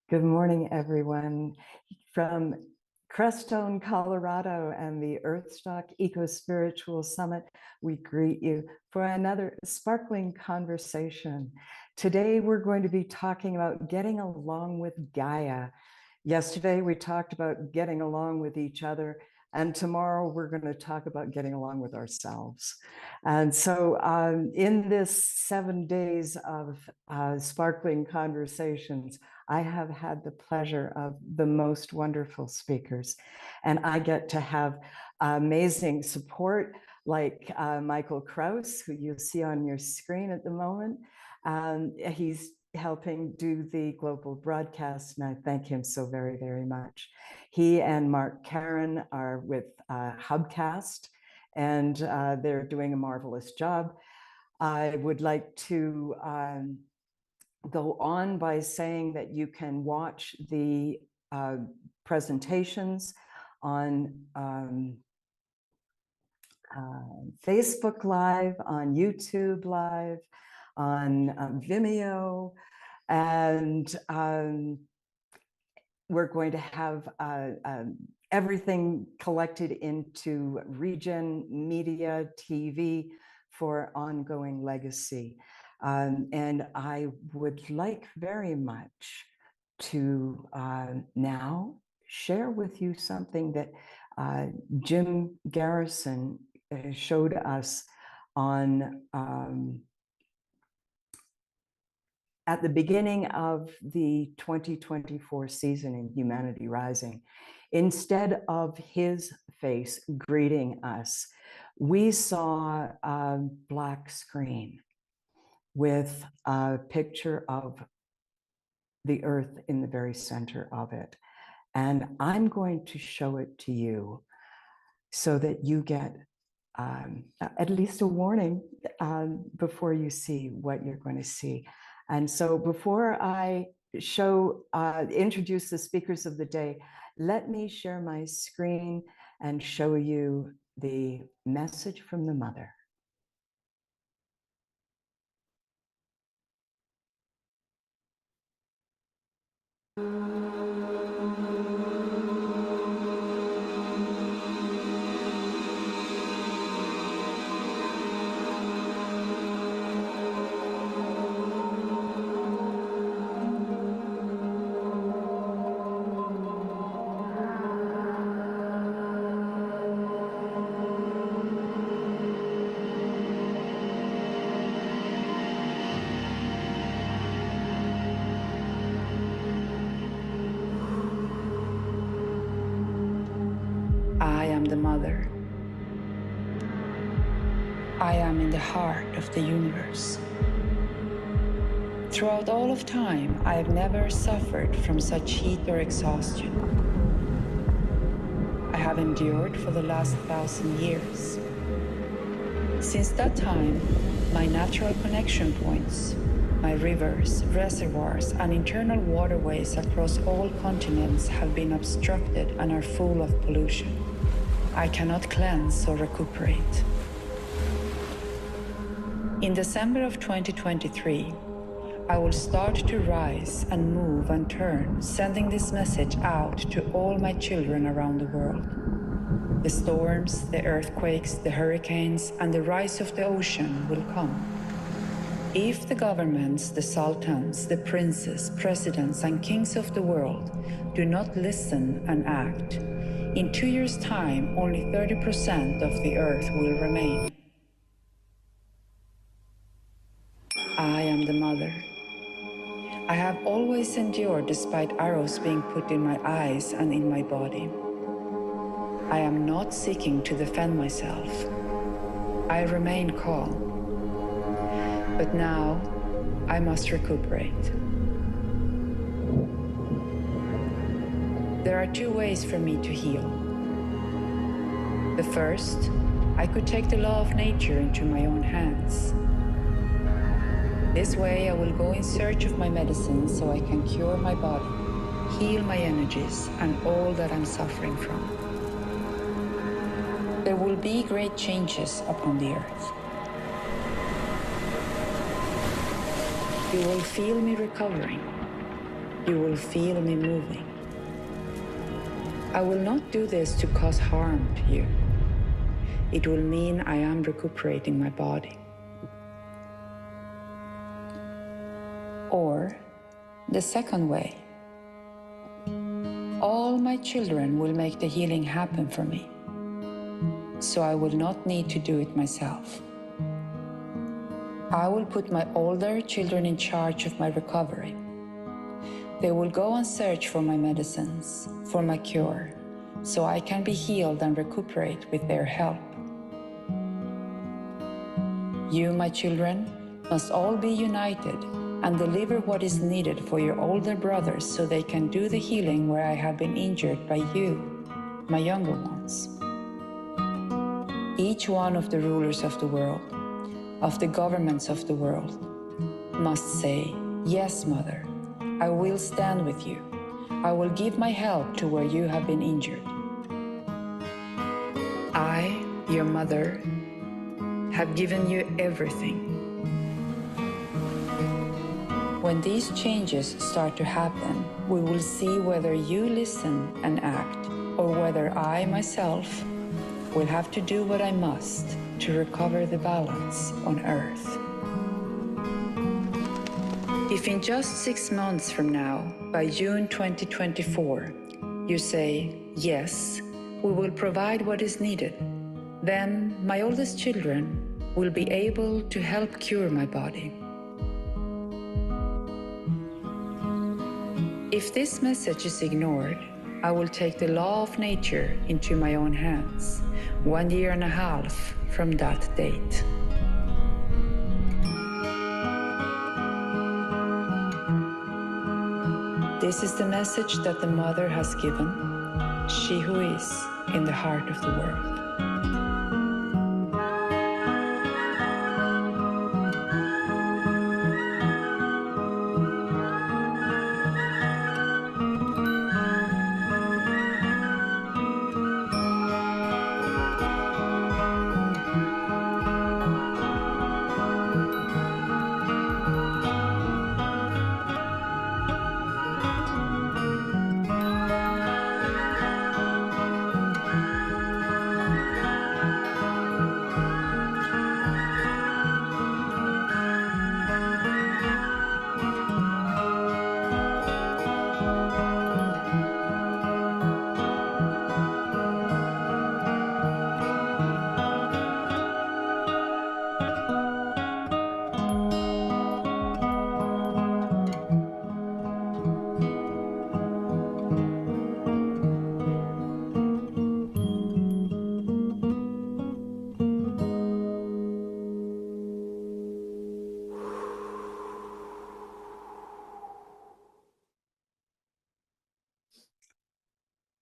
Good morning, everyone. From Crestone, Colorado, and the Earthstock Eco-Spiritual Summit, we greet you for another sparkling conversation. Today, we're going to be talking about getting along with Gaia. Yesterday, we talked about getting along with each other, and tomorrow we're going to talk about getting along with ourselves. And so in this 7 days of sparkling conversations, I have had the pleasure of the most wonderful speakers, and I get to have amazing support like Michael Kraus, who you see on your screen at the moment. He's helping do the global broadcast, and I thank him so very, very much. He and Mark Karen are with Hubcast, and they're doing a marvelous job. I would like to go on by saying that you can watch the presentations on Facebook Live, on YouTube Live, on Vimeo, and we're going to have everything collected into Regen Media TV for ongoing legacy. And I would like very much to now share with you something that Jim Garrison showed us on at the beginning of the 2024 season in Humanity Rising. Instead of his face greeting us, we saw a black screen with a picture of the Earth in the very center of it. And I'm going to show it to you so that you get at least a warning before you see what you're going to see. And so before I introduce the speakers of the day, let me share my screen and show you the message from the Mother. I am the Mother. I am in the heart of the universe. Throughout all of time, I have never suffered from such heat or exhaustion. I have endured for the last 1,000 years. Since that time, my natural connection points, my rivers, reservoirs, and internal waterways across all continents have been obstructed and are full of pollution. I cannot cleanse or recuperate. In December of 2023, I will start to rise and move and turn, sending this message out to all my children around the world. The storms, the earthquakes, the hurricanes, and the rise of the ocean will come. If the governments, the sultans, the princes, presidents, and kings of the world do not listen and act, in 2 years' time, only 30% of the Earth will remain. I am the Mother. I have always endured despite arrows being put in my eyes and in my body. I am not seeking to defend myself. I remain calm. But now, I must recuperate. There are 2 ways for me to heal. The first, I could take the law of nature into my own hands. This way, I will go in search of my medicine so I can cure my body, heal my energies, and all that I'm suffering from. There will be great changes upon the earth. You will feel me recovering. you will feel me moving. I will not do this to cause harm to you. It will mean I am recuperating my body. Or the second way, all my children will make the healing happen for me, so I will not need to do it myself. I will put my older children in charge of my recovery. They will go and search for my medicines, for my cure, so I can be healed and recuperate with their help. You, my children, must all be united and deliver what is needed for your older brothers so they can do the healing where I have been injured by you, my younger ones. Each one of the rulers of the world, of the governments of the world, must say, yes, Mother, I will stand with you. I will give my help to where you have been injured. I, your mother, have given you everything. When these changes start to happen, we will see whether you listen and act, or whether I myself will have to do what I must to recover the balance on Earth. If in just 6 months from now, by June 2024, you say, yes, we will provide what is needed, then my oldest children will be able to help cure my body. If this message is ignored, I will take the law of nature into my own hands, 1.5 years from that date. This is the message that the Mother has given, she who is in the heart of the world.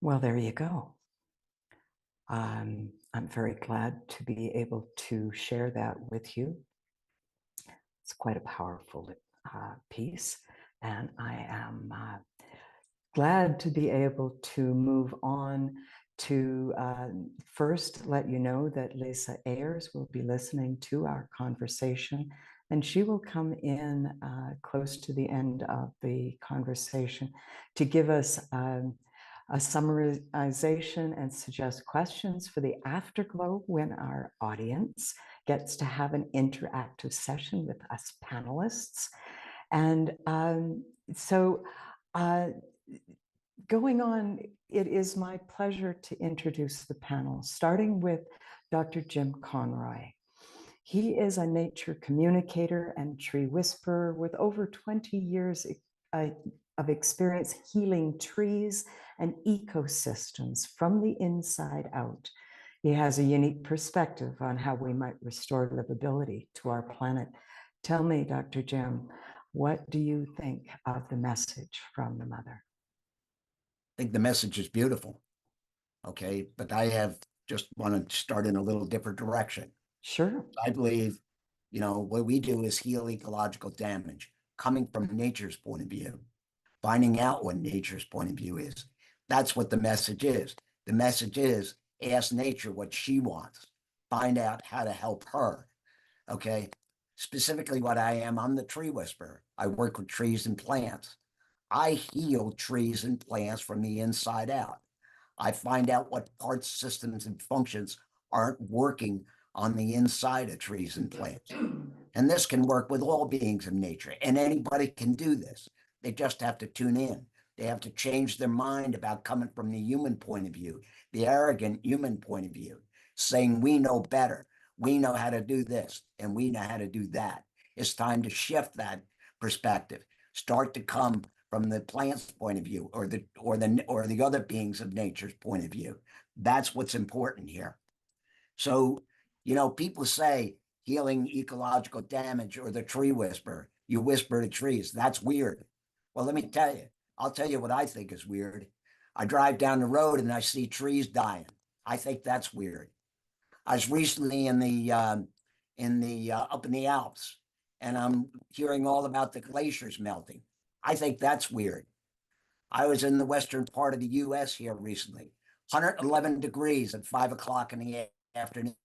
Well, there you go. I'm very glad to be able to share that with you. It's quite a powerful piece, and I am glad to be able to move on to first let you know that Lisa Ayers will be listening to our conversation, and she will come in close to the end of the conversation to give us a summarization and suggest questions for the afterglow when our audience gets to have an interactive session with us panelists. And so going on, it is my pleasure to introduce the panel, starting with Dr. Jim Conroy. He is a nature communicator and tree whisperer with over 20 years of experience healing trees and ecosystems from the inside out. He has a unique perspective on how we might restore livability to our planet. Tell me, Dr. Jim, what do you think of the message from the Mother? I think the message is beautiful. Okay, but I just want to start in a little different direction. Sure. I believe, what we do is heal ecological damage, coming from nature's point of view, finding out what nature's point of view is. That's what the message is. The message is ask nature what she wants, find out how to help her. Okay, specifically what I'm the tree whisperer. I work with trees and plants. I heal trees and plants from the inside out. I find out what parts, systems, and functions aren't working on the inside of trees and plants. And this can work with all beings of nature, and anybody can do this. They just have to tune in. They have to change their mind about coming from the human point of view, the arrogant human point of view, saying we know better, we know how to do this, and we know how to do that. It's time to shift that perspective. Start to come from the plant's point of view, or the other beings of nature's point of view. That's what's important here. So, people say healing ecological damage or the tree whisper. You whisper to trees. That's weird. Well, let me tell you. I'll tell you what I think is weird. I drive down the road and I see trees dying. I think that's weird. I was recently up in the Alps, and I'm hearing all about the glaciers melting. I think that's weird. I was in the western part of the U.S. here recently, 111 degrees at 5 o'clock in the afternoon.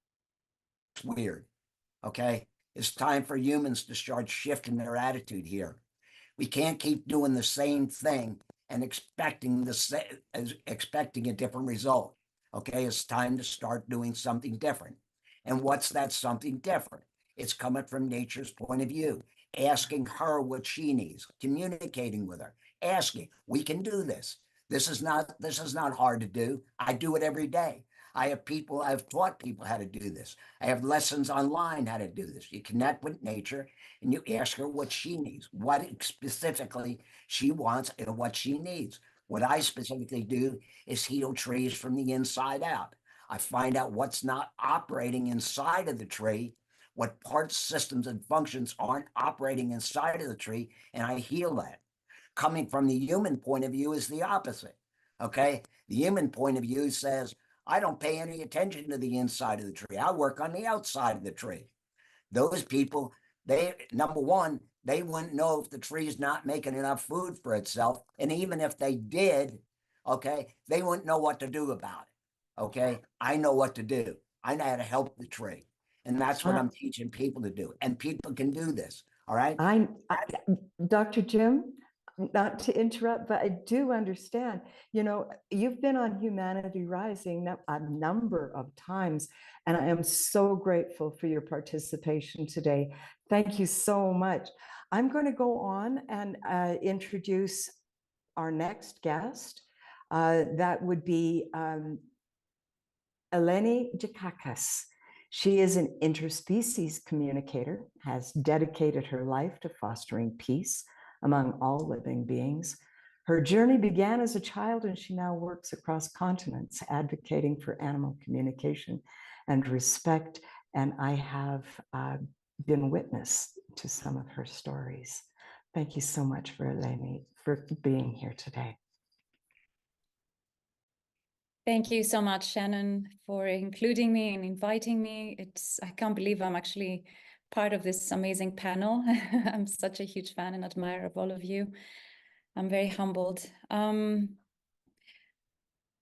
It's weird. Okay. It's time for humans to start shifting their attitude here. We can't keep doing the same thing and expecting a different result. Okay. It's time to start doing something different. And what's that something different? It's coming from nature's point of view, asking her what she needs, communicating with her, asking. We can do this. This is not hard to do. I do it every day. I've taught people how to do this. I have lessons online how to do this. You connect with nature and you ask her what she needs, what specifically she wants and what she needs. What I specifically do is heal trees from the inside out. I find out what's not operating inside of the tree, what parts, systems, and functions aren't operating inside of the tree, and I heal that. Coming from the human point of view is the opposite. Okay. The human point of view says, I don't pay any attention to the inside of the tree. I work on the outside of the tree. Those people, number one, they wouldn't know if the tree's not making enough food for itself. And even if they did, okay, they wouldn't know what to do about it. Okay. I know what to do. I know how to help the tree. And that's what I'm teaching people to do. And people can do this. All right. Dr. Jim, not to interrupt, but I do understand, you've been on Humanity Rising a number of times, and I am so grateful for your participation today. Thank you so much. I'm going to go on and introduce our next guest. That would be Eleni Dikakis. She is an interspecies communicator, has dedicated her life to fostering peace among all living beings. Her journey began as a child, and she now works across continents, advocating for animal communication and respect. And I have been witness to some of her stories. Thank you so much for Eleni for being here today. Thank you so much, Shannon, for including me and inviting me. I can't believe I'm actually part of this amazing panel. I'm such a huge fan and admirer of all of you. I'm very humbled. I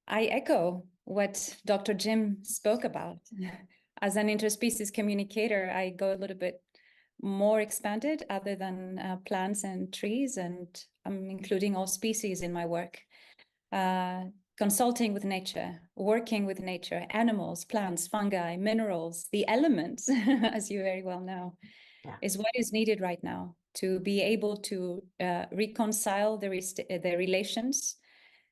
echo what Dr. Jim spoke about. As an interspecies communicator, I go a little bit more expanded other than plants and trees, and I'm including all species in my work. Consulting with nature, working with nature, animals, plants, fungi, minerals, the elements, as you very well know, is what is needed right now to be able to reconcile the relations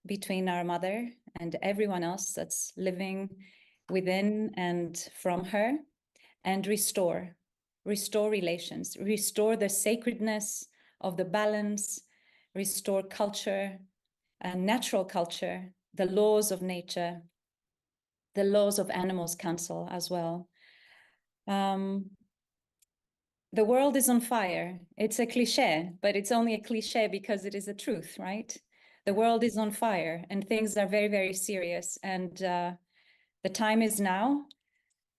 between our mother and everyone else that's living within and from her, and restore relations, restore the sacredness of the balance, restore culture and natural culture, the laws of nature, the laws of animals council as well. The world is on fire. It's a cliche, but it's only a cliche because it is the truth, right? The world is on fire and things are very, very serious. And the time is now.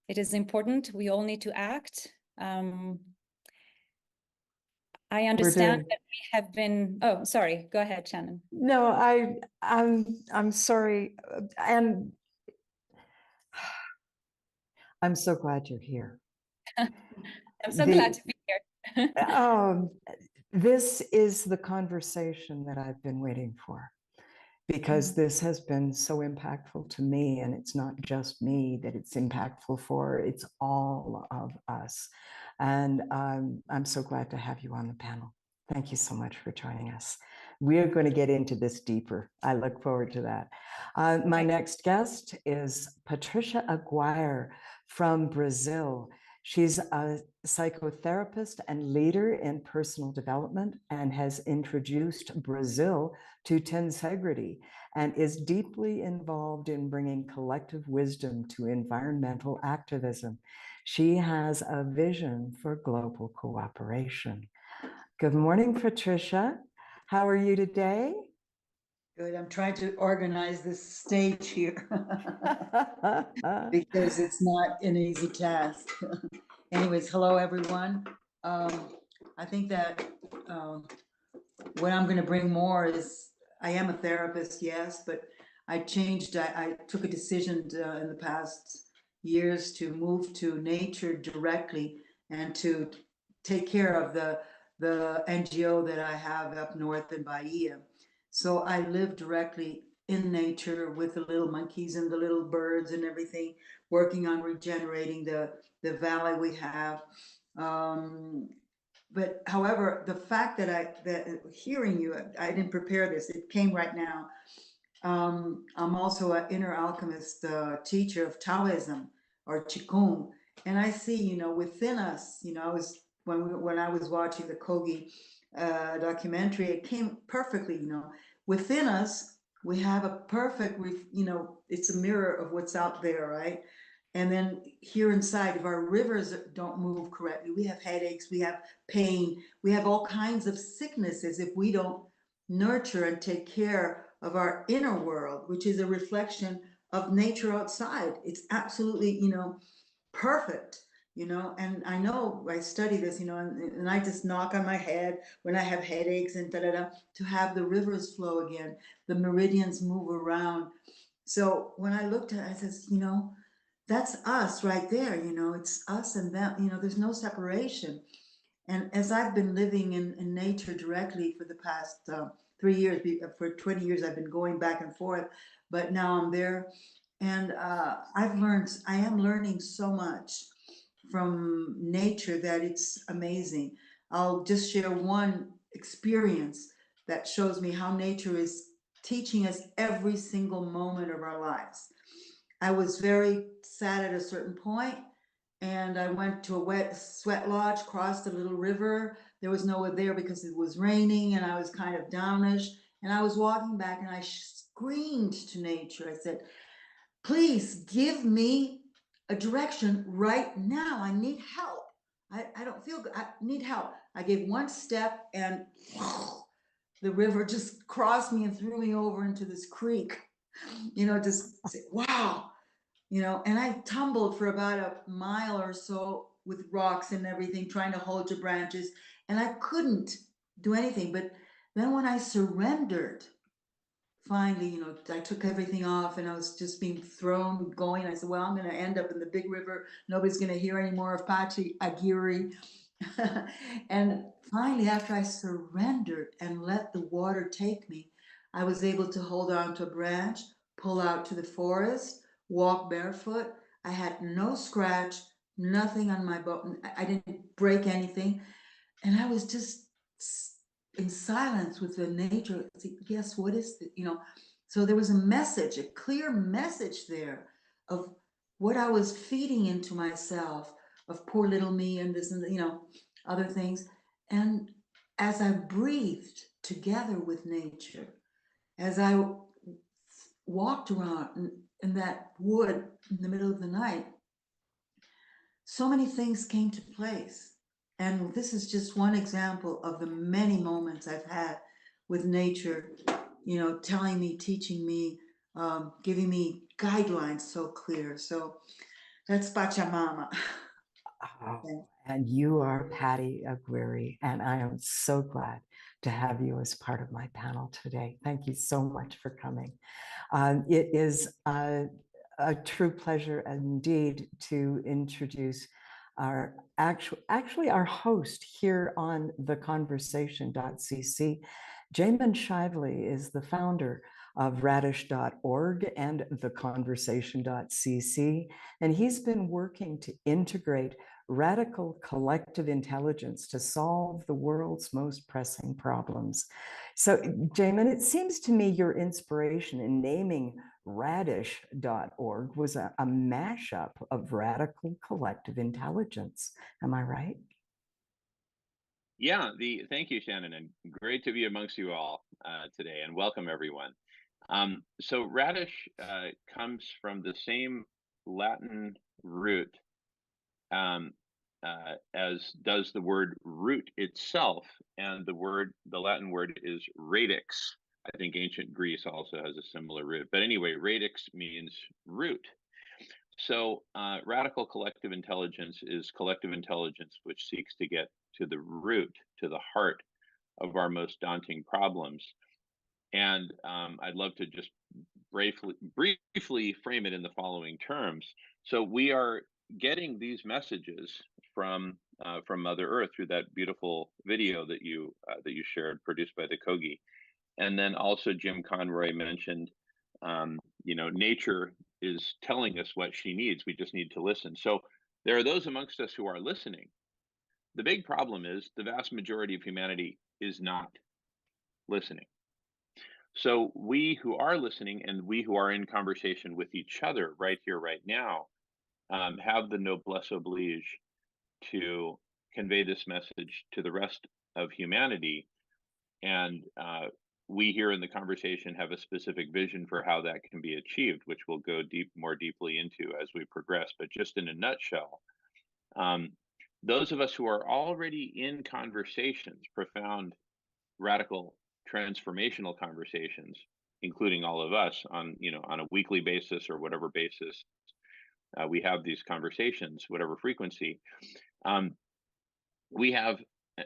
It is important. We all need to act. I understand that we have been, oh, sorry, go ahead, Shannon. No, I'm sorry. And I'm so glad you're here. I'm so glad to be here. This is the conversation that I've been waiting for, because this has been so impactful to me, and it's not just me that it's impactful for, it's all of us. And I'm so glad to have you on the panel. Thank you so much for joining us. We're going to get into this deeper. I look forward to that. My next guest is Patricia Aguirre from Brazil. She's a psychotherapist and leader in personal development and has introduced Brazil to tensegrity and is deeply involved in bringing collective wisdom to environmental activism. She has a vision for global cooperation. Good morning, Patricia. How are you today? Good. I'm trying to organize this stage here because it's not an easy task. Anyways, hello, everyone. I think that what I'm going to bring more is, I am a therapist, yes, but I took a decision in the past years to move to nature directly and to take care of the NGO that I have up north in Bahia. So I live directly in nature with the little monkeys and the little birds and everything, working on regenerating the valley we have. But however, the fact that hearing you, I didn't prepare this, it came right now. I'm also an inner alchemist teacher of Taoism or Qigong. And I see, within us, when I was watching the Kogi documentary, it came perfectly, within us, we have a perfect, it's a mirror of what's out there, right? And then here inside, if our rivers don't move correctly, we have headaches, we have pain, we have all kinds of sicknesses if we don't nurture and take care of our inner world, which is a reflection of nature outside. It's absolutely, perfect, and I know I study this, and I just knock on my head when I have headaches and to have the rivers flow again, the meridians move around. So when I looked at it, I says, that's us right there, it's us and them, there's no separation. And as I've been living in nature directly for the past 3 years, for 20 years, I've been going back and forth, but now I'm there. And I am learning so much from nature that it's amazing. I'll just share one experience that shows me how nature is teaching us every single moment of our lives. I was very sad at a certain point, and I went to a wet sweat lodge, crossed a little river. There was no one there because it was raining and I was kind of downish. And I was walking back and I screamed to nature. I said, please give me a direction right now. I need help. I don't feel good. I need help. I gave one step and the river just crossed me and threw me over into this creek. Just wow. And I tumbled for about a mile or so with rocks and everything, trying to hold to branches, and I couldn't do anything. But then when I surrendered, finally, I took everything off and I was just being thrown, going. I said, well, I'm going to end up in the big river. Nobody's going to hear any more of Pachi Aguirre. And finally, after I surrendered and let the water take me, I was able to hold on to a branch, pull out to the forest, walk barefoot. I had no scratch, nothing on my bone. I didn't break anything. And I was just in silence with the nature. Yes, what is it? So there was a message, a clear message there of what I was feeding into myself, of poor little me and this and other things. And as I breathed together with nature, as I walked around in that wood in the middle of the night, so many things came to place. And this is just one example of the many moments I've had with nature, telling me, teaching me, giving me guidelines so clear. So that's Pachamama. Oh, and you are Patty Aguirre, and I am so glad to have you as part of my panel today. Thank you so much for coming. It is a true pleasure indeed to introduce our actually our host here on theconversation.cc. Jamin Shively is the founder of radish.org and theconversation.cc, and he's been working to integrate radical collective intelligence to solve the world's most pressing problems. So, Jamin, it seems to me your inspiration in naming radish.org was a mashup of radical collective intelligence. Am I right? Yeah, thank you, Shannon, and great to be amongst you all today, and welcome everyone. So radish comes from the same Latin root as does the word root itself, and the Latin word is radix. I think ancient Greece also has a similar root, but anyway, radix means root. So radical collective intelligence is collective intelligence which seeks to get to the root, to the heart of our most daunting problems. And I'd love to just briefly frame it in the following terms. So we are getting these messages from Mother Earth through that beautiful video that you shared, produced by the Kogi. And then also Jim Conroy mentioned, nature is telling us what she needs. We just need to listen. So there are those amongst us who are listening. The big problem is the vast majority of humanity is not listening. So we who are listening and we who are in conversation with each other right here, right now, have the noblesse oblige to convey this message to the rest of humanity. And we here in the conversation have a specific vision for how that can be achieved, which we'll go more deeply into as we progress. But just in a nutshell, those of us who are already in conversations, profound, radical, transformational conversations, including all of us on a weekly basis or whatever basis we have these conversations, whatever frequency, we have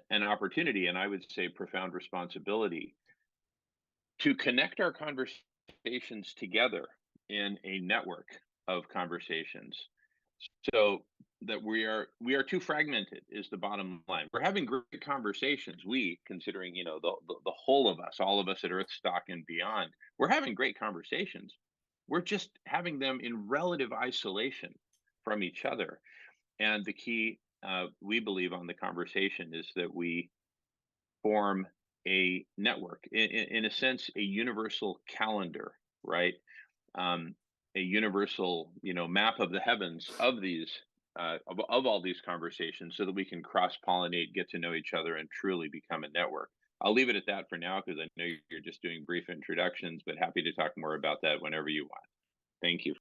an opportunity, and I would say profound responsibility, to connect our conversations together in a network of conversations, so that we are too fragmented is the bottom line. We're having great conversations. Considering the whole of us, all of us at Earthstock and beyond, we're having great conversations. We're just having them in relative isolation from each other. And the key, we believe, on the conversation is that we form a network, in a sense, a universal calendar, right? A universal, map of the heavens of these, of all these conversations, so that we can cross-pollinate, get to know each other, and truly become a network. I'll leave it at that for now, because I know you're just doing brief introductions, but happy to talk more about that whenever you want. Thank you.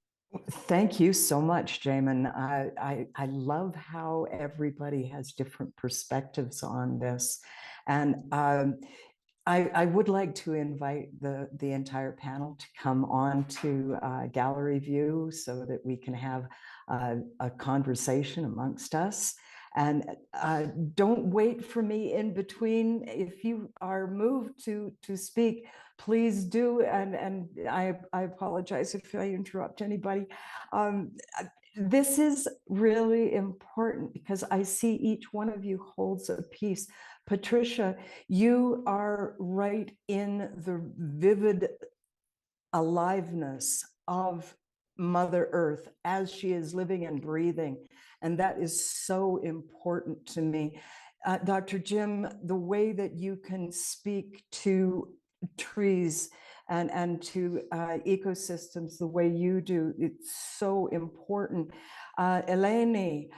Thank you so much, Jamin. I love how everybody has different perspectives on this. And I would like to invite the entire panel to come on to gallery view so that we can have a conversation amongst us. And don't wait for me in between. If you are moved to speak, please do. And I apologize if I interrupt anybody. This is really important because I see each one of you holds a piece. Patricia, you are right in the vivid aliveness of Mother Earth as she is living and breathing. And that is so important to me. Dr. Jim, the way that you can speak to trees and to ecosystems the way you do, it's so important. Eleni,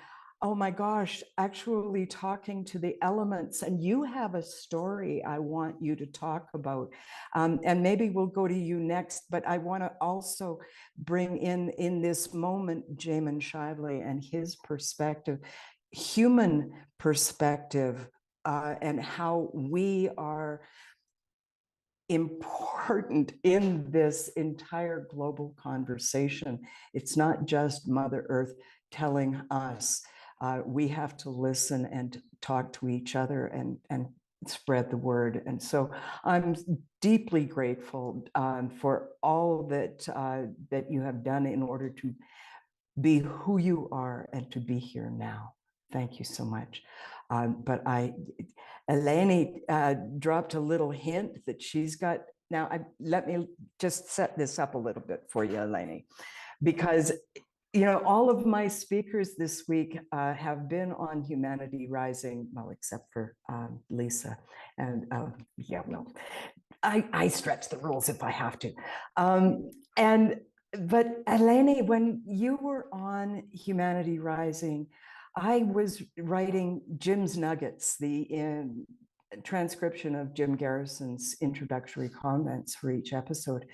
oh my gosh, actually talking to the elements, and you have a story I want you to talk about. And maybe we'll go to you next, but I want to also bring in this moment, Jamin Shively and his perspective, human perspective, and how we are important in this entire global conversation. It's not just Mother Earth telling us. We have to listen and talk to each other and spread the word. And so I'm deeply grateful for all that you have done in order to be who you are and to be here now. Thank you so much. But Eleni dropped a little hint that she's got. Now, let me just set this up a little bit for you, Eleni, because all of my speakers this week have been on Humanity Rising, well, except for Lisa. And yeah, well, I stretch the rules if I have to. But Eleni, when you were on Humanity Rising, I was writing Jim's Nuggets, the transcription of Jim Garrison's introductory comments for each episode.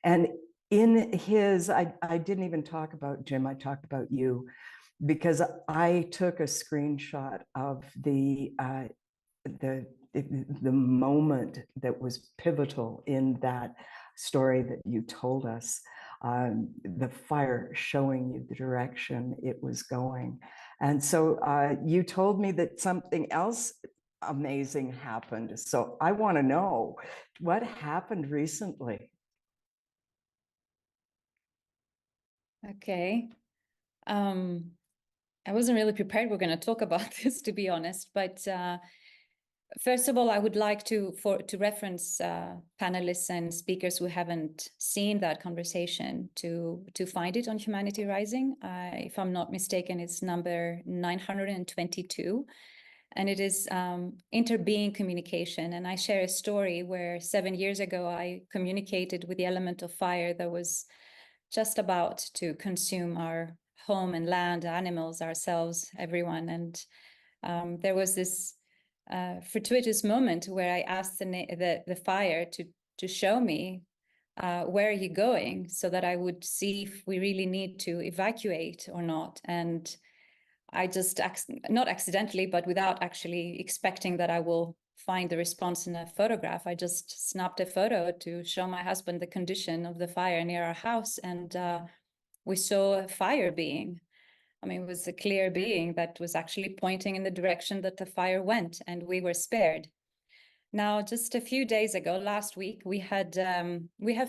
And in his, I didn't even talk about Jim, I talked about you, because I took a screenshot of the moment that was pivotal in that story that you told us, the fire showing you the direction it was going. And so you told me that something else amazing happened. So I want to know what happened recently. Okay. I wasn't really prepared we're going to talk about this, to be honest, but first of all, I would like to reference panelists and speakers who haven't seen that conversation to find it on Humanity Rising. If I'm not mistaken, it's number 922, and it is interbeing communication. And I share a story where 7 years ago, I communicated with the element of fire that was just about to consume our home and land, animals, ourselves, everyone. And there was this fortuitous moment where I asked the fire to show me where are you going, so that I would see if we really need to evacuate or not. And I just, not accidentally, but without actually expecting that I will find the response in a photograph, I just snapped a photo to show my husband the condition of the fire near our house. And we saw a fire being. I mean, it was a clear being that was actually pointing in the direction that the fire went, and we were spared. Now, just a few days ago, last week, we have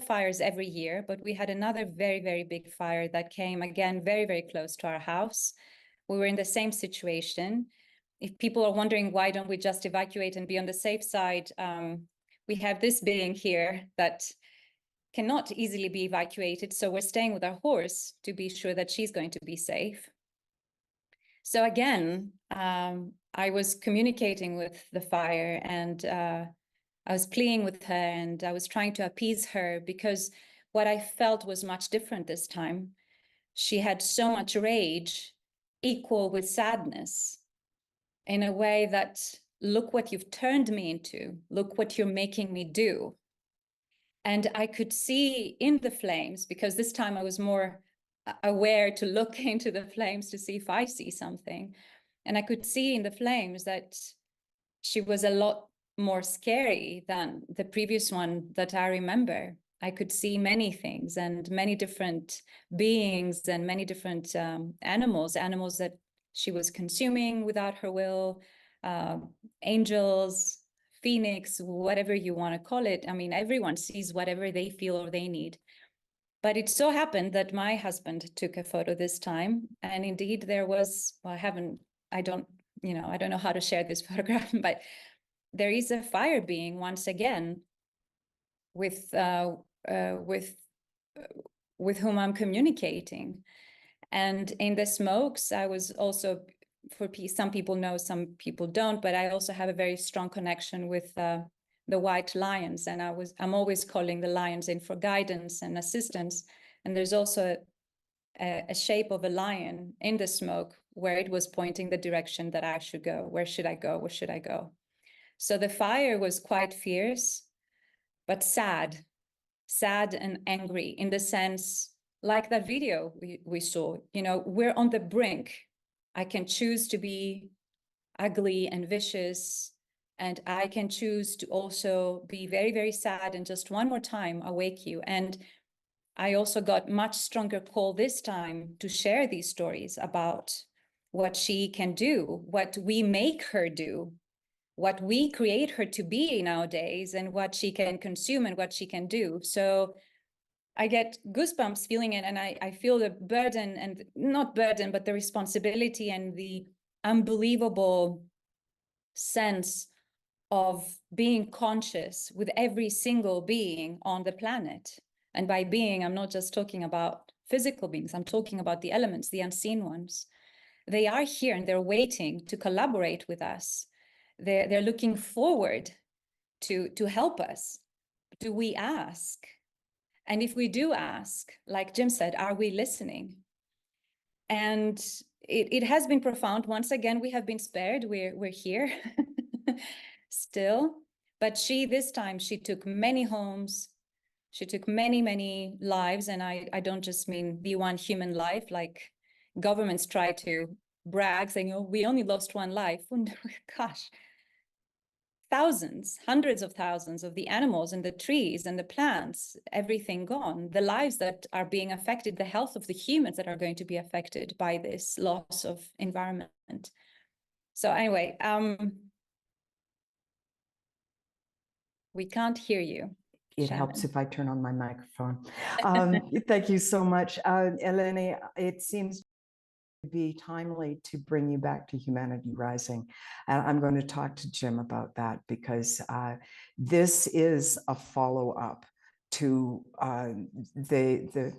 fires every year, but we had another very, very big fire that came again very, very close to our house. We were in the same situation. If people are wondering, why don't we just evacuate and be on the safe side? We have this being here that cannot easily be evacuated. So we're staying with our horse to be sure that she's going to be safe. So again, I was communicating with the fire, and I was pleading with her, and I was trying to appease her, because what I felt was much different this time. She had so much rage, equal with sadness, in a way that, look what you've turned me into, look what you're making me do. And I could see in the flames, because this time I was more aware to look into the flames to see if I see something. And I could see in the flames that she was a lot more scary than the previous one that I remember. I could see many things and many different beings and many different animals that she was consuming without her will, angels, phoenix, whatever you want to call it. I mean, everyone sees whatever they feel or they need. But it so happened that my husband took a photo this time, and indeed there was, well, I don't know how to share this photograph, but there is a fire being once again with whom I'm communicating. And in the smokes, I was also, some people know, some people don't, but I also have a very strong connection with the white lions, and I'm always calling the lions in for guidance and assistance. And there's also a shape of a lion in the smoke where it was pointing the direction that I should go. Where should I go? Where should I go? So the fire was quite fierce, but sad and angry, in the sense, like that video we saw, we're on the brink. I can choose to be ugly and vicious, and I can choose to also be very, very sad and just one more time awake you. And I also got much stronger call this time to share these stories about what she can do, what we make her do, what we create her to be nowadays, and what she can consume and what she can do. So I get goosebumps feeling it, and I feel the burden, and not burden, but the responsibility and the unbelievable sense of being conscious with every single being on the planet. And by being, I'm not just talking about physical beings, I'm talking about the elements, the unseen ones. They are here and they're waiting to collaborate with us. They're looking forward to help us. Do we ask? And if we do ask, like Jim said, are we listening? And it has been profound. Once again, we have been spared. We're here still. But this time, she took many homes. She took many lives. And I don't just mean the one human life, like governments try to brag, saying, oh, we only lost one life. Gosh, thousands, hundreds of thousands of the animals and the trees and the plants, everything gone. The lives that are being affected, the health of the humans that are going to be affected by this loss of environment. So anyway, we can't hear you. It Shannon. helps if I turn on my microphone. Thank you so much. Eleni, it seems to be timely to bring you back to Humanity Rising. And I'm going to talk to Jim about that, because this is a follow-up to the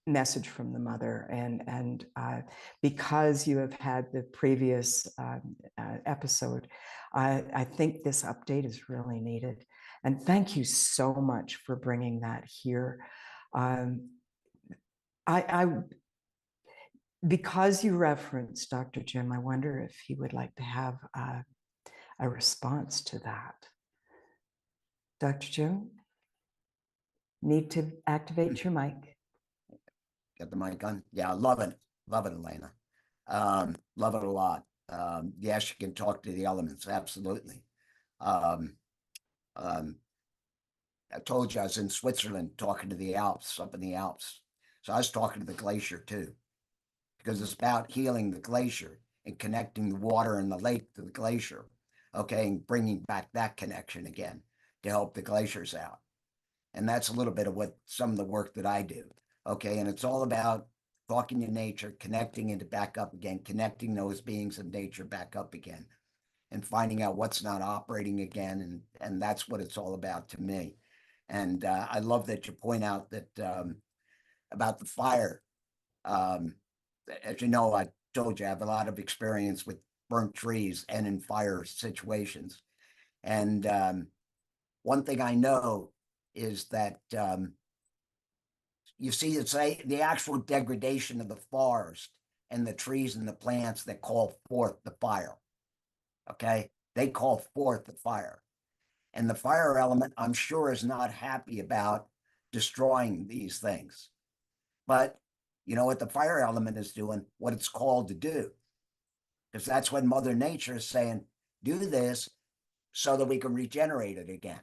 message from the mother. And because you have had the previous episode, I think this update is really needed. And thank you so much for bringing that here. Because you referenced Dr. Jim, I wonder if he would like to have a response to that. Dr. Jim, need to activate your mic. Get the mic on. Yeah, love it, Elena. Love it a lot. Yes, you can talk to the elements, absolutely. I told you I was in Switzerland talking to the Alps, up in the Alps. So I was talking to the glacier too, because it's about healing the glacier and connecting the water in the lake to the glacier, okay, and bringing back that connection again to help the glaciers out. And that's a little bit of what some of the work that I do, okay, and it's all about talking to nature, connecting it back up again, connecting those beings of nature back up again, and finding out what's not operating again, and that's what it's all about to me. And I love that you point out that about the fire. As you know, I told you I have a lot of experience with burnt trees and in fire situations. And one thing I know is that you see, it's the actual degradation of the forest and the trees and the plants that call forth the fire. Okay, they call forth the fire. And the fire element, I'm sure, is not happy about destroying these things. But you know what the fire element is doing? What it's called to do. Because that's when Mother Nature is saying, do this so that we can regenerate it again.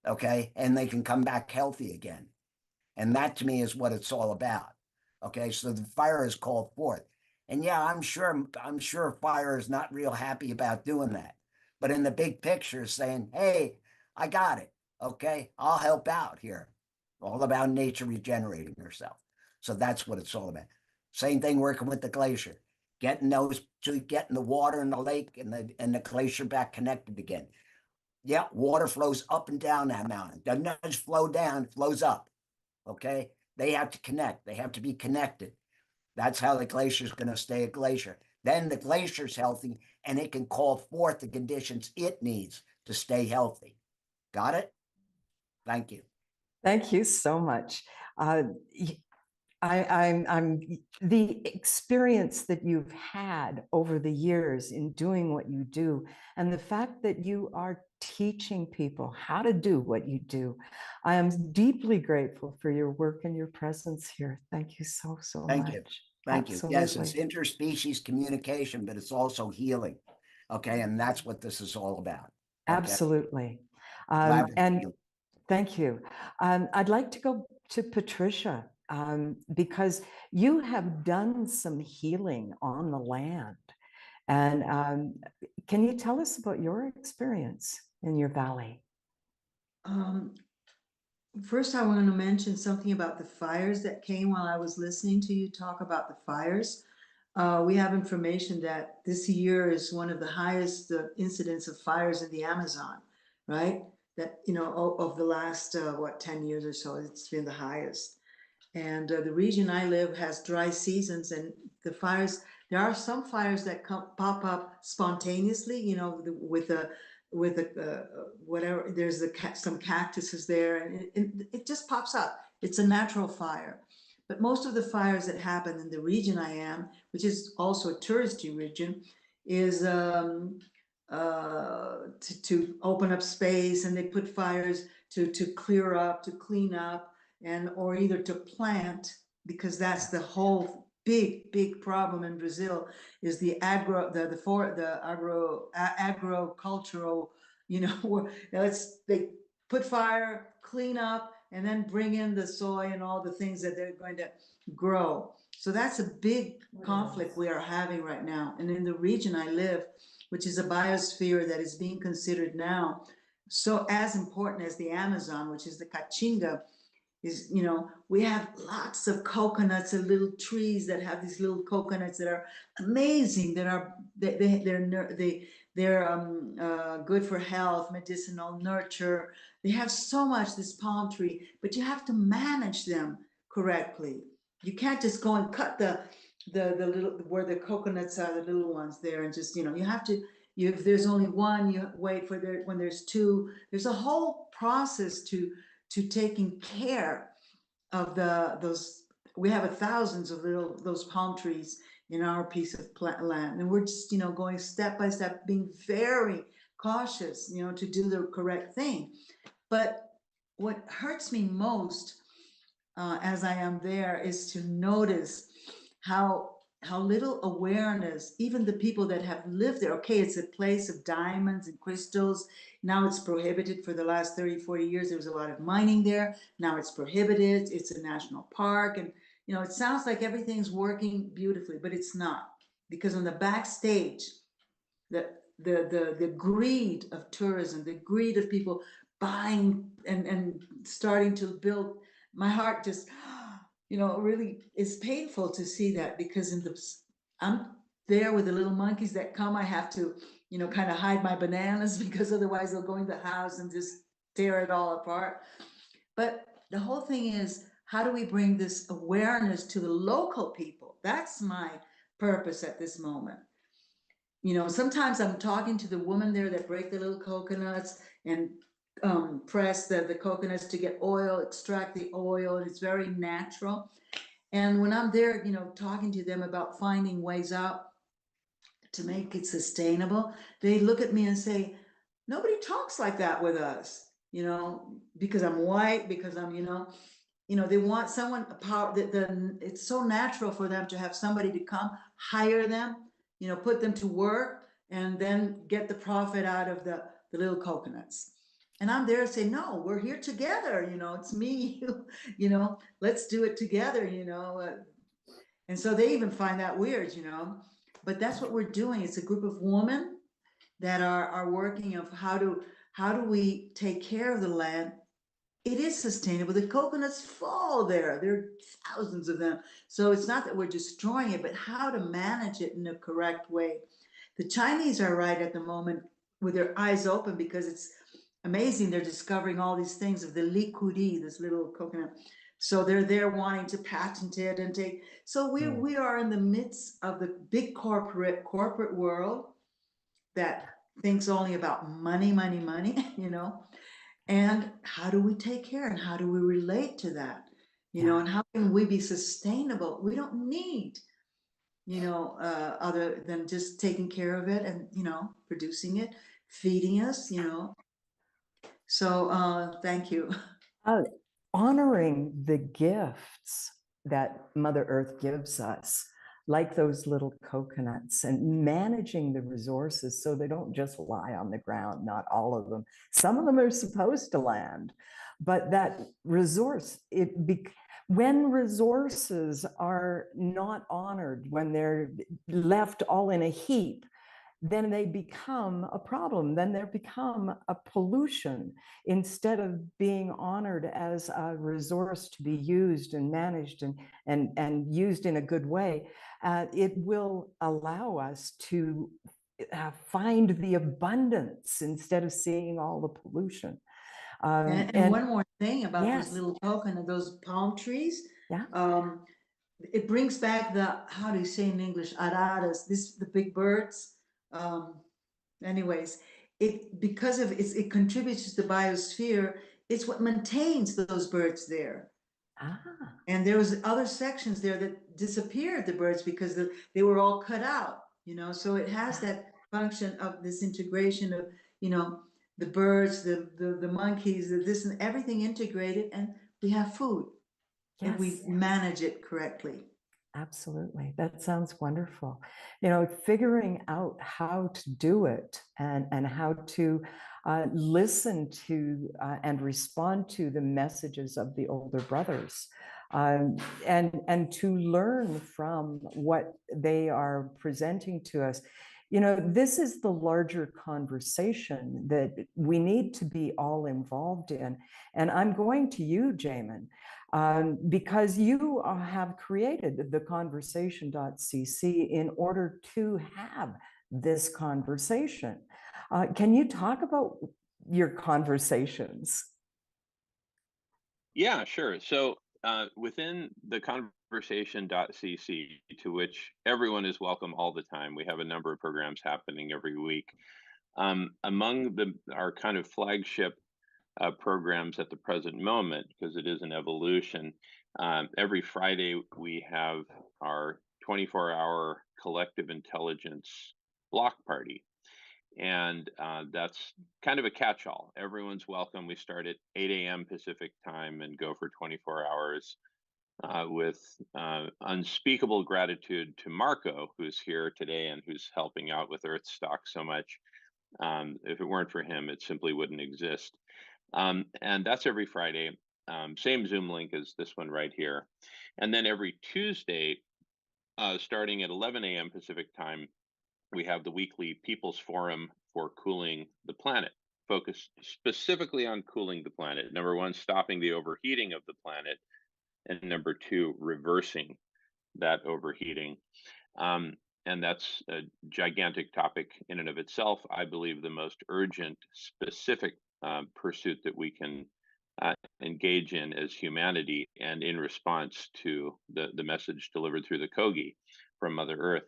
Okay, and they can come back healthy again. And that to me is what it's all about. Okay, so the fire is called forth. And yeah, I'm sure fire is not real happy about doing that. But in the big picture, saying, hey, I got it. Okay, I'll help out here. All about nature regenerating herself. So that's what it's all about. Same thing working with the glacier, getting the water in the lake and the glacier back connected again. Yeah, water flows up and down that mountain. Doesn't just flow down, it flows up. Okay, they have to connect. They have to be connected. That's how the glacier is going to stay a glacier. Then the glacier's healthy, and it can call forth the conditions it needs to stay healthy. Got it? Thank you. Thank you so much. I'm the experience that you've had over the years in doing what you do, and the fact that you are teaching people how to do what you do. I am deeply grateful for your work and your presence here. Thank you so Thank much. you. Thank Absolutely. you. Yes, it's interspecies communication, but it's also healing. Okay, and that's what this is all about. Okay? Absolutely. And thank you. I'd like to go to Patricia, because you have done some healing on the land. And can you tell us about your experience in your valley? First, I want to mention something about the fires that came while I was listening to you talk about the fires. we have information that this year is one of the highest incidents of fires in the Amazon, right? That, you know, of the last, 10 years or so, it's been the highest. And the region I live has dry seasons, and the fires, there are some fires that pop up spontaneously, you know, with whatever, there's some cactuses there, and it just pops up. It's a natural fire. But most of the fires that happen in the region I am, which is also a touristy region, is to open up space, and they put fires to clear up, to clean up, and or either to plant, because that's the whole big problem in Brazil, is the agricultural, you know, they put fire, clean up, and then bring in the soy and all the things that they're going to grow. So that's a big conflict we are having right now. And in the region I live, which is a biosphere that is being considered now so as important as the Amazon, which is the Caatinga, is, you know, we have lots of coconuts and little trees that have these little coconuts that are amazing, that are they're good for health, medicinal, nurture. They have so much, this palm tree, but you have to manage them correctly. You can't just go and cut the little, where the coconuts are, the little ones there, and just, you know, you have to, if there's only one, you wait for when there's two. There's a whole process to taking care of those. We have thousands of those palm trees in our piece of land, and we're just, you know, going step by step, being very cautious, you know, to do the correct thing. But what hurts me most as I am there is to notice how little awareness, even the people that have lived there. Okay, it's a place of diamonds and crystals. Now it's prohibited. For the last 30, 40 years, there was a lot of mining there. Now it's prohibited. It's a national park. And, you know, it sounds like everything's working beautifully, but it's not. Because on the backstage, the greed of tourism, the greed of people buying and starting to build, my heart just, you know, really is painful to see that, because I'm there with the little monkeys that come. I have to, you know, kind of hide my bananas, because otherwise they'll go in the house and just tear it all apart. But the whole thing is, how do we bring this awareness to the local people? That's my purpose at this moment. You know, sometimes I'm talking to the woman there that break the little coconuts and press the coconuts to get oil, extract the oil. It's very natural. And when I'm there, you know, talking to them about finding ways out to make it sustainable, they look at me and say, nobody talks like that with us, you know, because I'm white, because I'm, you know, they want someone, it's so natural for them to have somebody to come, hire them, you know, put them to work, and then get the profit out of the little coconuts. And I'm there to say, no, we're here together, you know, it's me, you know, let's do it together, you know. And so they even find that weird, you know, but that's what we're doing. It's a group of women that are working of how do we take care of the land. It is sustainable. The coconuts fall there. There are thousands of them. So it's not that we're destroying it, but how to manage it in a correct way. The Chinese are right at the moment with their eyes open, because it's amazing. They're discovering all these things of the likuri, this little coconut. So they're there wanting to patent it and take. So we are in the midst of the big corporate world that thinks only about money, you know. And how do we take care, and how do we relate to that, you know, and how can we be sustainable? We don't need, you know, other than just taking care of it and, you know, producing it, feeding us, you know. So thank you. Honoring the gifts that Mother Earth gives us, like those little coconuts, and managing the resources so they don't just lie on the ground. Not all of them. Some of them are supposed to land, but that resource, when resources are not honored, when they're left all in a heap, then they become a problem. Then they become a pollution instead of being honored as a resource to be used and managed and used in a good way. It will allow us to find the abundance instead of seeing all the pollution. And one more thing about yes. those little coconut, those palm trees. Yeah. It brings back the, how do you say in English, araras, the big birds. Anyways, because of it contributes to the biosphere. It's what maintains those birds there. And there was other sections there that disappeared, the birds, because they were all cut out, so it has that function of this integration of, the birds, the monkeys, this and everything integrated, and we have food. Yes. If we manage it correctly. Absolutely. That sounds wonderful. Figuring out how to do it and how to listen to and respond to the messages of the older brothers, and to learn from what they are presenting to us. This is the larger conversation that we need to be all involved in. And I'm going to you, Jamin, because you have created the conversation.cc in order to have this conversation. Can you talk about your conversations? Yeah, sure. So within the conversation.cc, to which everyone is welcome all the time, we have a number of programs happening every week. Among our kind of flagship programs at the present moment, because it is an evolution, every Friday we have our 24-hour collective intelligence block party. And that's kind of a catch-all. Everyone's welcome. We start at 8 a.m. Pacific time and go for 24 hours with unspeakable gratitude to Marco, who's here today and who's helping out with Earthstock so much. If it weren't for him, it simply wouldn't exist. And that's every Friday. Same Zoom link as this one right here. And then every Tuesday, starting at 11 a.m. Pacific time, we have the weekly People's Forum for Cooling the Planet, focused specifically on cooling the planet. Number one, stopping the overheating of the planet. And number two, reversing that overheating. And that's a gigantic topic in and of itself. I believe the most urgent, specific pursuit that we can engage in as humanity, and in response to the message delivered through the Kogi from Mother Earth.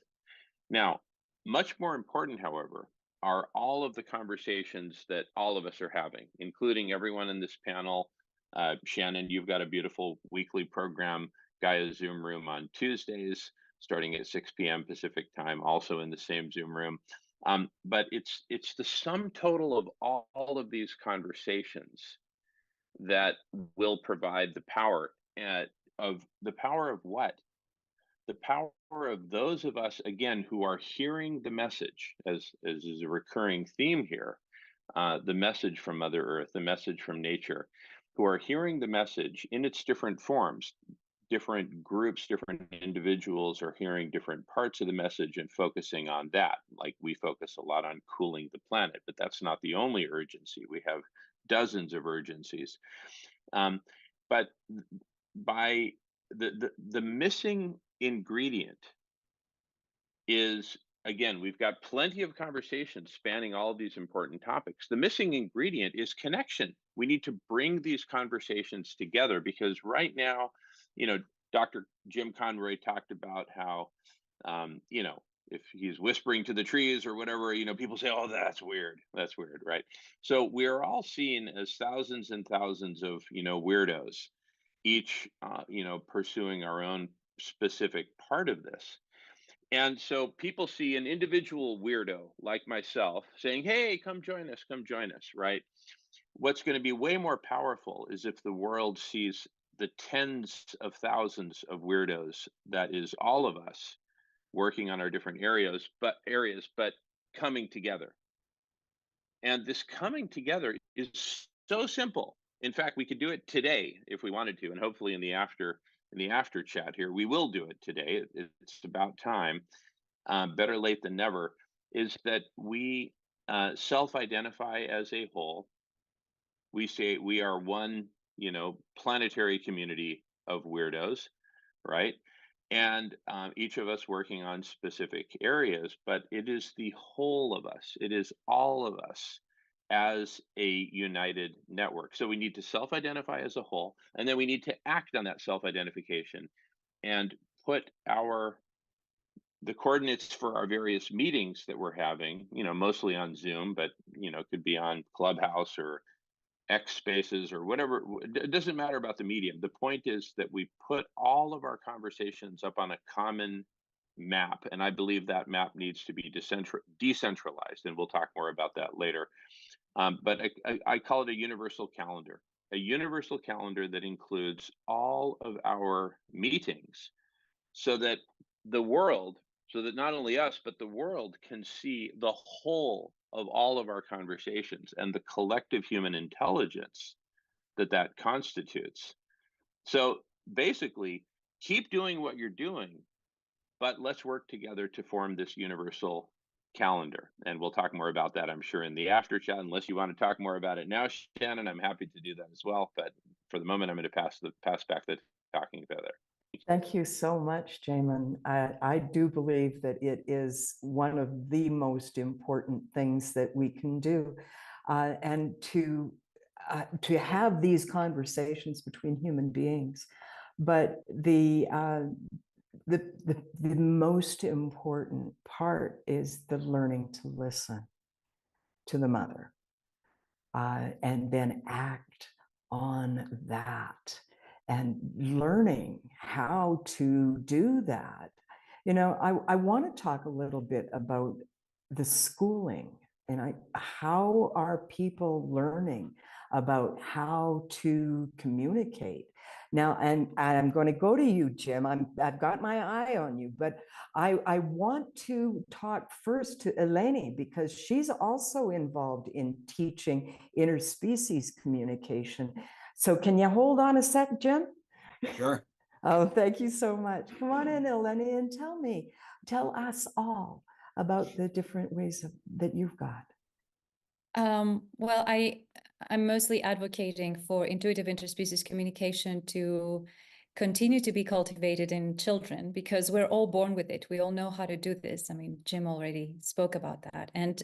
Now, much more important, however, are all of the conversations that all of us are having, including everyone in this panel. Shannon, you've got a beautiful weekly program, Gaia Zoom Room on Tuesdays, starting at 6 p.m. Pacific time, also in the same Zoom room. But it's the sum total of all of these conversations that will provide the power of what? The power of those of us, again, who are hearing the message, as is a recurring theme here, the message from Mother Earth, the message from nature, who are hearing the message in its different forms. Different groups, different individuals are hearing different parts of the message and focusing on that. Like we focus a lot on cooling the planet, but that's not the only urgency. We have dozens of urgencies. But by the missing ingredient is, again, we've got plenty of conversations spanning all of these important topics. The missing ingredient is connection. We need to bring these conversations together, because right now, Dr. Jim Conroy talked about how, if he's whispering to the trees or whatever, people say, oh, that's weird. That's weird, right? So we're all seen as thousands and thousands of, weirdos, each, pursuing our own specific part of this. And so people see an individual weirdo like myself saying, hey, come join us, right? What's going to be way more powerful is if the world sees the tens of thousands of weirdos that is all of us working on our different areas, but coming together. And this coming together is so simple. In fact, we could do it today if we wanted to, and hopefully in the after chat here, we will do it today. It's about time. Better late than never. is that we self-identify as a whole. We say we are one, planetary community of weirdos, right? And each of us working on specific areas, but it is the whole of us. It is all of us as a united network. So we need to self-identify as a whole, and then we need to act on that self-identification and put the coordinates for our various meetings that we're having, mostly on Zoom, but could be on Clubhouse or X Spaces or whatever. It doesn't matter about the medium. The point is that we put all of our conversations up on a common map, and I believe that map needs to be decentralized, and we'll talk more about that later. But I call it a universal calendar that includes all of our meetings, so that not only us, but the world can see the whole of all of our conversations and the collective human intelligence that constitutes. So basically, keep doing what you're doing, but let's work together to form this universal calendar. And we'll talk more about that, I'm sure, in the after chat. Unless you want to talk more about it now, Shannon, I'm happy to do that as well. But for the moment, I'm going to pass back the talking feather. Thank you so much, Jamin. I do believe that it is one of the most important things that we can do, and to have these conversations between human beings. But the most important part is the learning to listen to the mother, and then act on that. And learning how to do that. I want to talk a little bit about the schooling, and how are people learning about how to communicate now? And I'm going to go to you, Jim. I've got my eye on you, but I want to talk first to Eleni, because she's also involved in teaching interspecies communication. So can you hold on a sec, Jim? Sure. Oh, thank you so much. Come on in, Eleni, and tell us all about the different ways that you've got. Well, I'm mostly advocating for intuitive interspecies communication to continue to be cultivated in children, because we're all born with it. We all know how to do this. I mean, Jim already spoke about that. And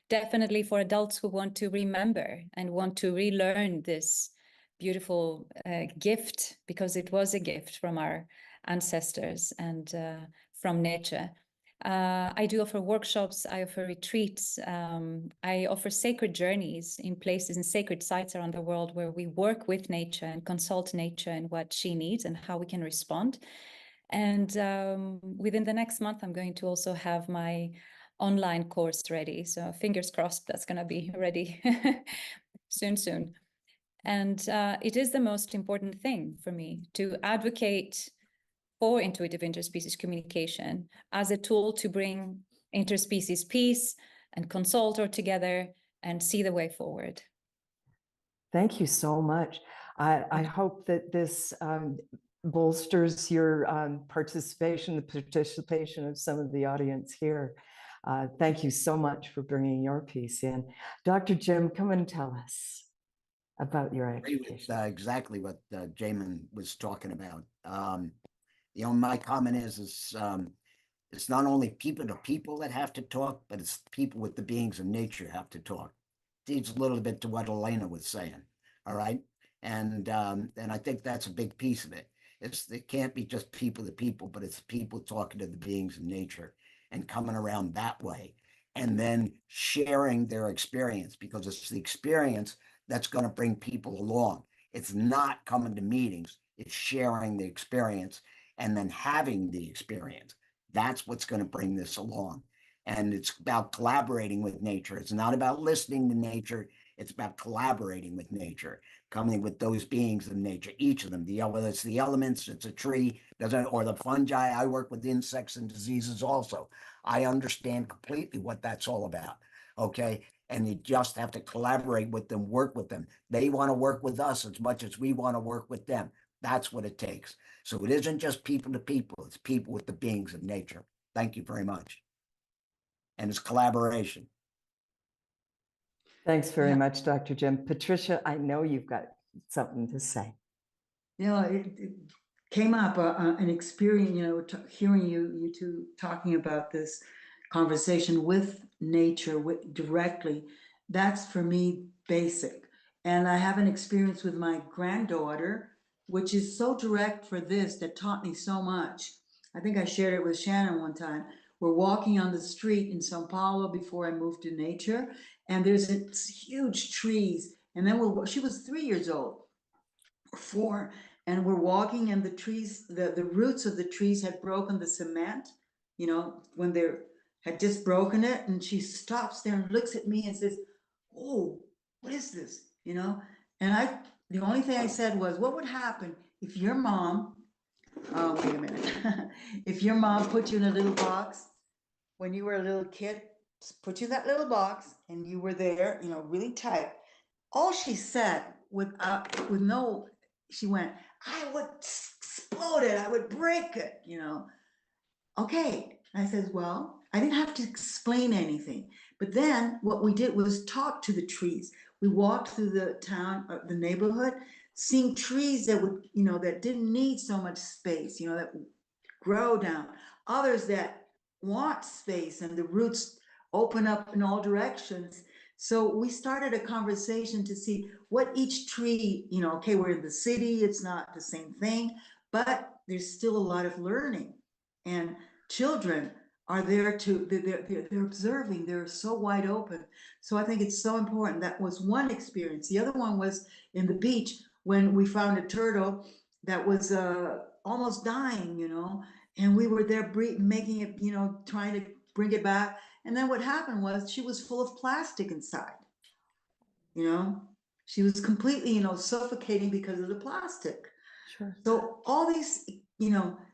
definitely for adults who want to remember and want to relearn this beautiful gift, because it was a gift from our ancestors and from nature. I do offer workshops, I offer retreats, I offer sacred journeys in places and sacred sites around the world where we work with nature and consult nature and what she needs and how we can respond. And within the next month, I'm going to also have my online course ready. So fingers crossed, that's going to be ready soon. And it is the most important thing for me to advocate for intuitive interspecies communication as a tool to bring interspecies peace and consult her together and see the way forward. Thank you so much. I hope that this bolsters your participation, the participation of some of the audience here. Thank you so much for bringing your piece in. Dr. Jim, come and tell us about your education. Exactly what Jamin was talking about. My comment is it's not only people to people that have to talk, but it's people with the beings of nature have to talk. It's a little bit to what Elena was saying. All right. And I think that's a big piece of it. It can't be just people to people, but it's people talking to the beings of nature and coming around that way, and then sharing their experience, because it's the experience that's going to bring people along. It's not coming to meetings, it's sharing the experience and then having the experience. That's what's going to bring this along. And it's about collaborating with nature. It's not about listening to nature. It's about collaborating with nature, coming with those beings of nature, each of them, whether it's the elements, it's a tree, or the fungi. I work with insects and diseases also. I understand completely what that's all about. Okay. And you just have to collaborate with them, work with them. They want to work with us as much as we want to work with them. That's what it takes. So it isn't just people to people, it's people with the beings of nature. Thank you very much. and it's collaboration. Thanks very Yeah. much, Dr. Jim. Patricia, I know you've got something to say. It came up an experience, hearing you two talking about this conversation with nature, directly. That's for me basic. And I have an experience with my granddaughter, which is so direct for this, that taught me so much. I think I shared it with Shannon one time. We're walking on the street in Sao Paulo before I moved to nature, and there's huge trees. And then she was 3 years old, or 4, and we're walking, and the trees, the roots of the trees had broken the cement, when they had just broken it. And she stops there and looks at me and says, "Oh, what is this?" And the only thing I said was, "What would happen if your mom, oh, wait a minute, if your mom put you in a little box when you were a little kid, put you in that little box, and you were there, really tight?" All she said she went, "I would explode it, I would break it, Okay. I said, well, I didn't have to explain anything. But then what we did was talk to the trees. We walked through the town, the neighborhood, seeing trees that would, that didn't need so much space, that grow down. Others that want space, and the roots open up in all directions. So we started a conversation to see what each tree, okay, we're in the city, it's not the same thing, but there's still a lot of learning. And children are there they're observing, they're so wide open. So I think it's so important. That was one experience. The other one was in the beach when we found a turtle that was almost dying, and we were there making it, trying to bring it back. And then what happened was she was full of plastic inside, she was completely, suffocating because of the plastic. Sure. So all these,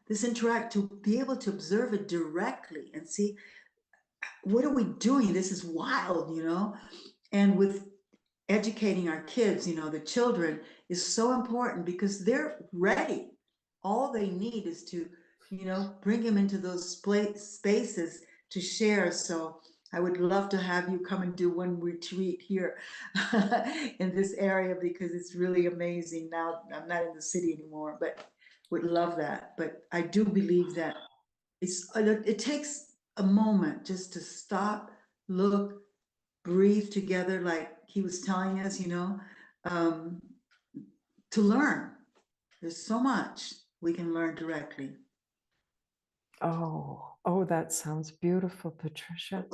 this interact, to be able to observe it directly and see, what are we doing? This is wild, and with educating our kids, the children, is so important, because they're ready. All they need is to, bring them into those spaces to share. So I would love to have you come and do one retreat here in this area, because it's really amazing. Now I'm not in the city anymore, but would love that. But I do believe that it takes a moment just to stop, look, breathe together, like he was telling us, to learn. There's so much we can learn directly. Oh, that sounds beautiful, Patricia.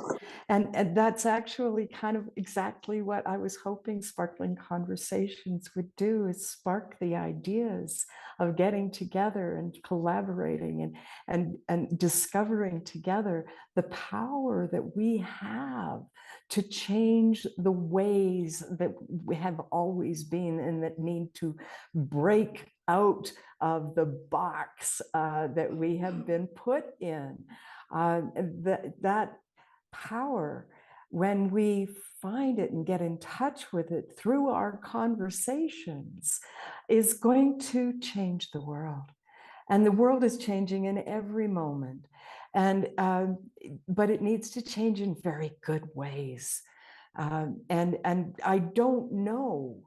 And that's actually kind of exactly what I was hoping Sparkling Conversations would do, is spark the ideas of getting together and collaborating and discovering together the power that we have to change the ways that we have always been, and that need to break out of the box that we have been put in. That power, when we find it and get in touch with it through our conversations, is going to change the world. And the world is changing in every moment. And but it needs to change in very good ways. And I don't know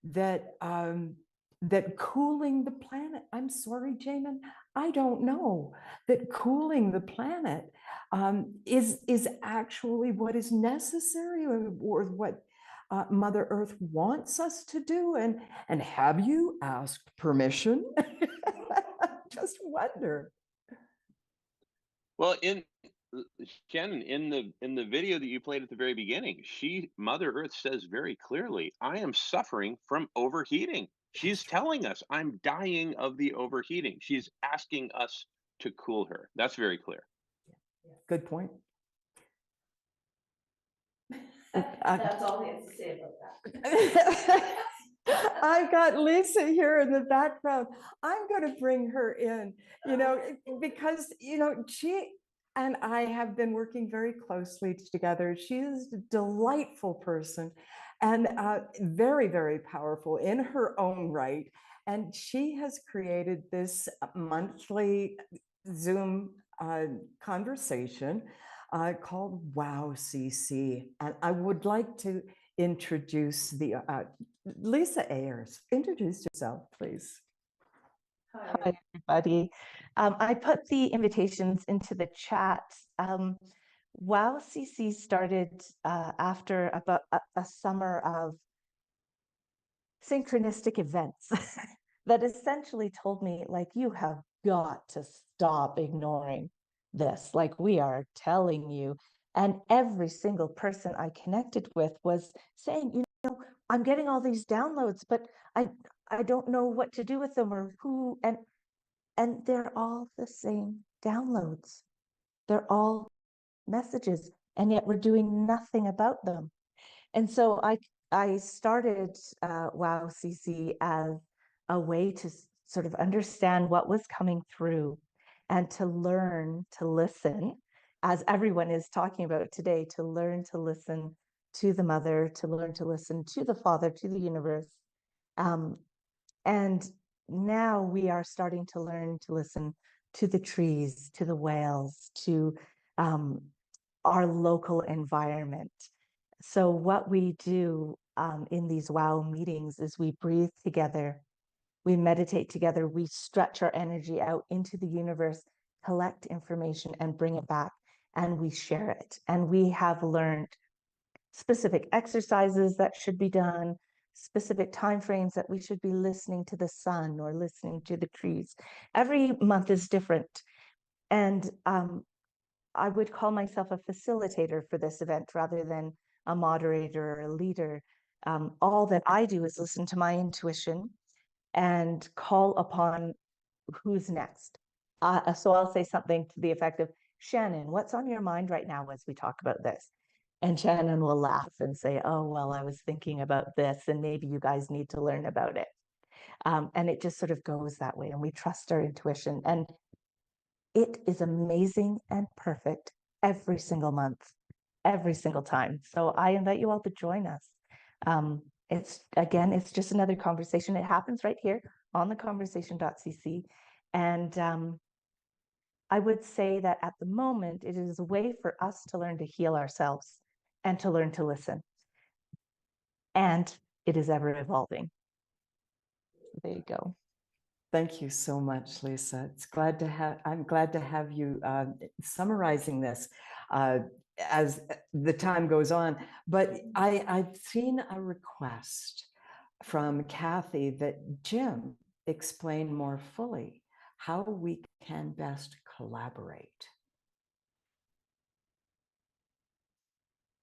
that that cooling the planet, I'm sorry, Jamin, I don't know that cooling the planet is actually what is necessary, or what Mother Earth wants us to do. And have you asked permission? Just wonder. Well, Shannon, in the video that you played at the very beginning, Mother Earth says very clearly, "I am suffering from overheating." She's telling us, "I'm dying of the overheating." She's asking us to cool her. That's very clear. Good point. That's all he has to say about that. I've got Lisa here in the background. I'm going to bring her in, because, she and I have been working very closely together. She is a delightful person, and very, very powerful in her own right. And she has created this monthly Zoom conversation called Wow CC. And I would like to introduce the Lisa Ayers. Introduce yourself, please. Hi, everybody. I put the invitations into the chat. Wow CC started after about a summer of synchronistic events that essentially told me, like, you have got to stop ignoring this. Like, we are telling you. And every single person I connected with was saying, you know, I'm getting all these downloads, but I don't know what to do with them or who. And they're all the same downloads. They're all messages, and yet we're doing nothing about them. And so I started Wow CC as a way to sort of understand what was coming through and to learn to listen, as everyone is talking about today, to learn to listen to the mother, to learn to listen to the father, to the universe. And now we are starting to learn to listen to the trees, to the whales, to our local environment. So what we do in these WOW meetings is we breathe together, we meditate together, we stretch our energy out into the universe, collect information and bring it back, and we share it. And we have learned specific exercises that should be done, specific timeframes that we should be listening to the sun or listening to the trees. Every month is different. And I would call myself a facilitator for this event rather than a moderator or a leader. All that I do is listen to my intuition and call upon who's next. So I'll say something to the effect of, Shannon, what's on your mind right now as we talk about this? And Shannon will laugh and say, oh, well, I was thinking about this and maybe you guys need to learn about it. And it just sort of goes that way, and we trust our intuition. And it is amazing and perfect every single month, every single time. So I invite you all to join us. It's just another conversation. It happens right here on the conversation.cc. And I would say that at the moment, it is a way for us to learn to heal ourselves and to learn to listen. And it is ever evolving. There you go. Thank you so much, Lisa. I'm glad to have you summarizing this as the time goes on. But I've seen a request from Kathy that Jim explain more fully how we can best collaborate.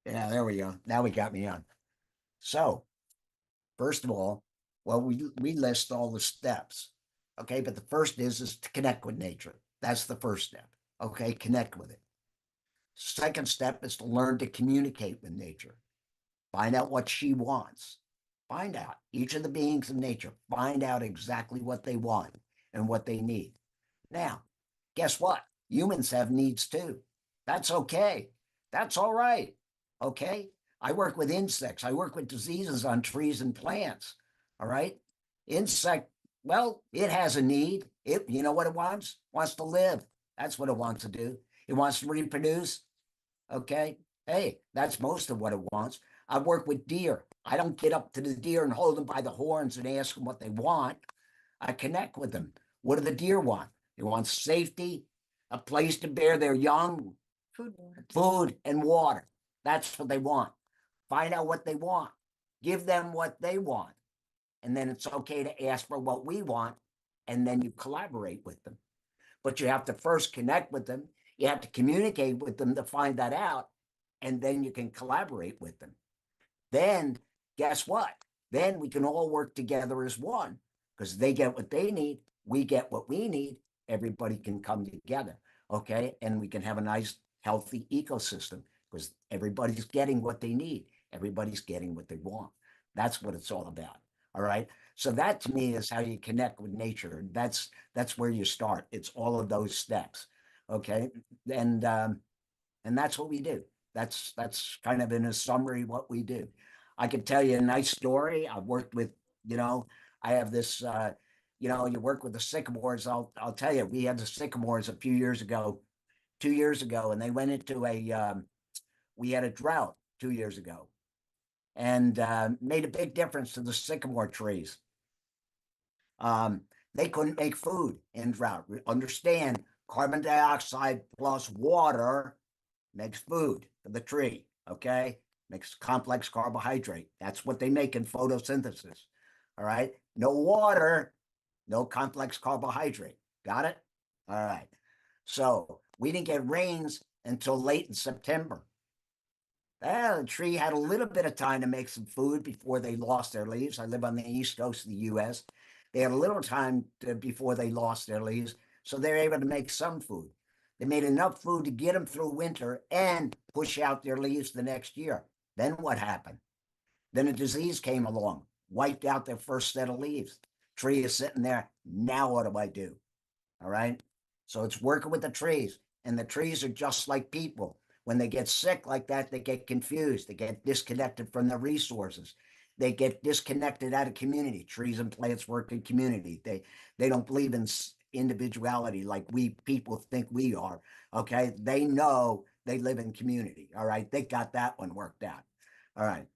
Yeah, there we go. Now we got me on. So, first of all, well, we list all the steps. Okay, but the first is to connect with nature. That's the first step. Okay, connect with it. Second step is to learn to communicate with nature. Find out what she wants. Find out, each of the beings of nature, find out exactly what they want and what they need. Now, guess what? Humans have needs too. That's okay. That's all right. Okay. I work with insects. I work with diseases on trees and plants. All right. Insect, well, it has a need. You know what it wants? Wants to live. That's what it wants to do. It wants to reproduce. Okay. Hey, that's most of what it wants. I work with deer. I don't get up to the deer and hold them by the horns and ask them what they want. I connect with them. What do the deer want? They want safety, a place to bear their young, food and water. That's what they want. Find out what they want. Give them what they want. And then it's okay to ask for what we want. And then you collaborate with them. But you have to first connect with them. You have to communicate with them to find that out. And then you can collaborate with them. Then guess what? Then we can all work together as one, because they get what they need. We get what we need. Everybody can come together. Okay. And we can have a nice, healthy ecosystem because everybody's getting what they need. Everybody's getting what they want. That's what it's all about. All right. So that to me is how you connect with nature. That's where you start. It's all of those steps. Okay. And that's what we do. That's kind of in a summary what we do. I can tell you a nice story. I've worked with, I have this, you work with the sycamores. I'll tell you, we had the sycamores a few years ago, 2 years ago, and they went into we had a drought 2 years ago, and made a big difference to the sycamore trees. They couldn't make food in drought. Understand, carbon dioxide plus water makes food for the tree, okay? Makes complex carbohydrate. That's what they make in photosynthesis, all right? No water, no complex carbohydrate. Got it? All right. So we didn't get rains until late in September. The tree had a little bit of time to make some food before they lost their leaves. I live on the east coast of the U.S. They had a little time before they lost their leaves, so they were able to make some food. They made enough food to get them through winter and push out their leaves the next year. Then what happened? Then a disease came along, wiped out their first set of leaves. Tree is sitting there. Now what do I do? All right. So it's working with the trees, and the trees are just like people. When they get sick like that, they get confused. They get disconnected from the resources. They get disconnected out of community. Trees and plants work in community. They don't believe in individuality like we people think we are. Okay. They know they live in community. All right. They got that one worked out. All right.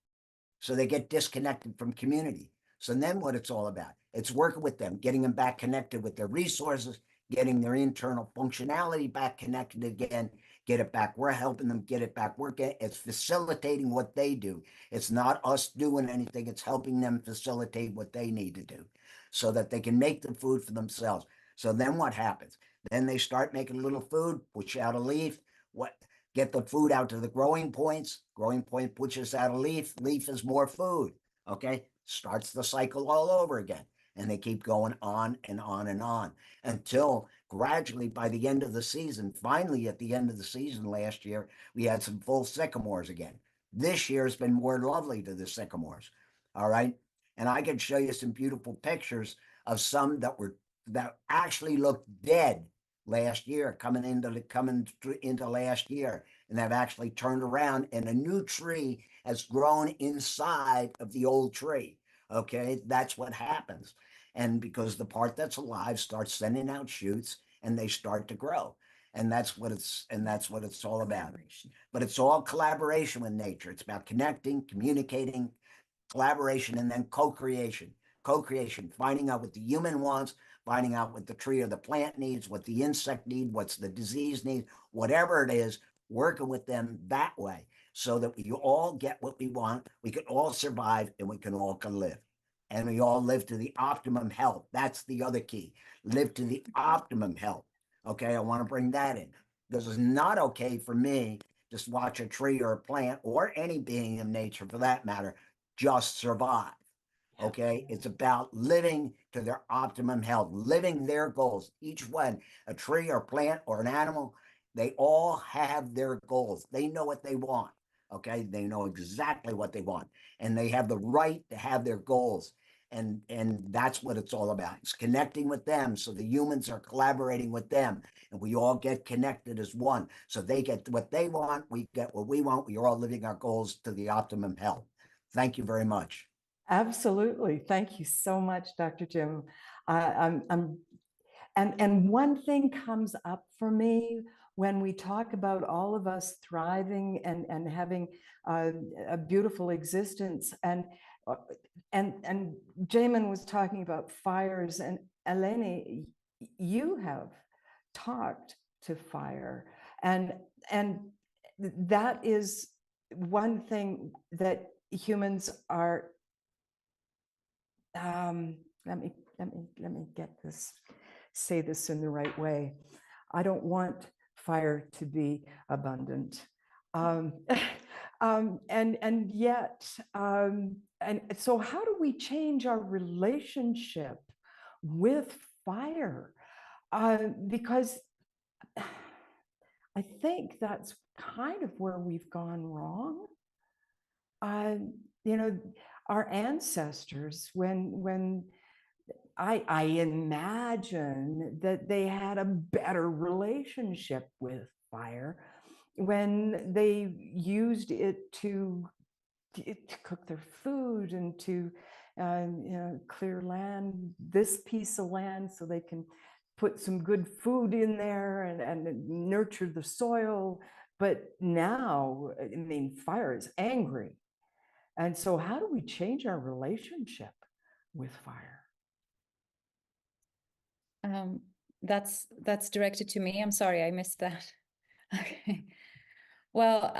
So they get disconnected from community. So then what it's all about, it's working with them, getting them back connected with their resources, getting their internal functionality back connected again, get it back. We're helping them get it back working. It's facilitating what they do. It's not us doing anything. It's helping them facilitate what they need to do so that they can make the food for themselves. So then what happens? Then they start making a little food, push out a leaf, get the food out to the growing points. Growing point pushes out a leaf. Leaf is more food. Okay. Starts the cycle all over again. And they keep going on and on and on until gradually by the end of the season, finally at the end of the season last year, we had some full sycamores again. This year has been more lovely to the sycamores. All right. And I can show you some beautiful pictures of some that actually looked dead last year, coming into last year, and they've actually turned around, and a new tree has grown inside of the old tree. Okay, that's what happens. And because the part that's alive starts sending out shoots and they start to grow. And that's what it's all about. But it's all collaboration with nature. It's about connecting, communicating, collaboration, and then co-creation. Co-creation, finding out what the human wants, finding out what the tree or the plant needs, what the insect needs, what's the disease needs, whatever it is, working with them that way so that we all get what we want, we can all survive, and we can all live. And we all live to the optimum health. That's the other key. Live to the optimum health. Okay, I want to bring that in. This is not okay for me just watch a tree or a plant or any being in nature for that matter just survive. Okay, it's about living to their optimum health, living their goals. Each one, a tree or plant or an animal, they all have their goals. They know what they want. Okay, they know exactly what they want, and they have the right to have their goals. And that's what it's all about. It's connecting with them, so the humans are collaborating with them, and we all get connected as one. So they get what they want, we get what we want. We are all living our goals to the optimum health. Thank you very much. Absolutely. Thank you so much, Dr. Jim. And one thing comes up for me when we talk about all of us thriving and having a beautiful existence. And Jamin was talking about fires, and Eleni, you have talked to fire, and that is one thing that humans are. Let me say this in the right way. I don't want fire to be abundant. And so how do we change our relationship with fire? Because I think that's kind of where we've gone wrong. You know, our ancestors, when I imagine that they had a better relationship with fire when they used it to cook their food and to clear land, this piece of land, so they can put some good food in there and nurture the soil. But now, I mean, fire is angry. And so how do we change our relationship with fire? That's directed to me. I'm sorry, I missed that. Okay. Well,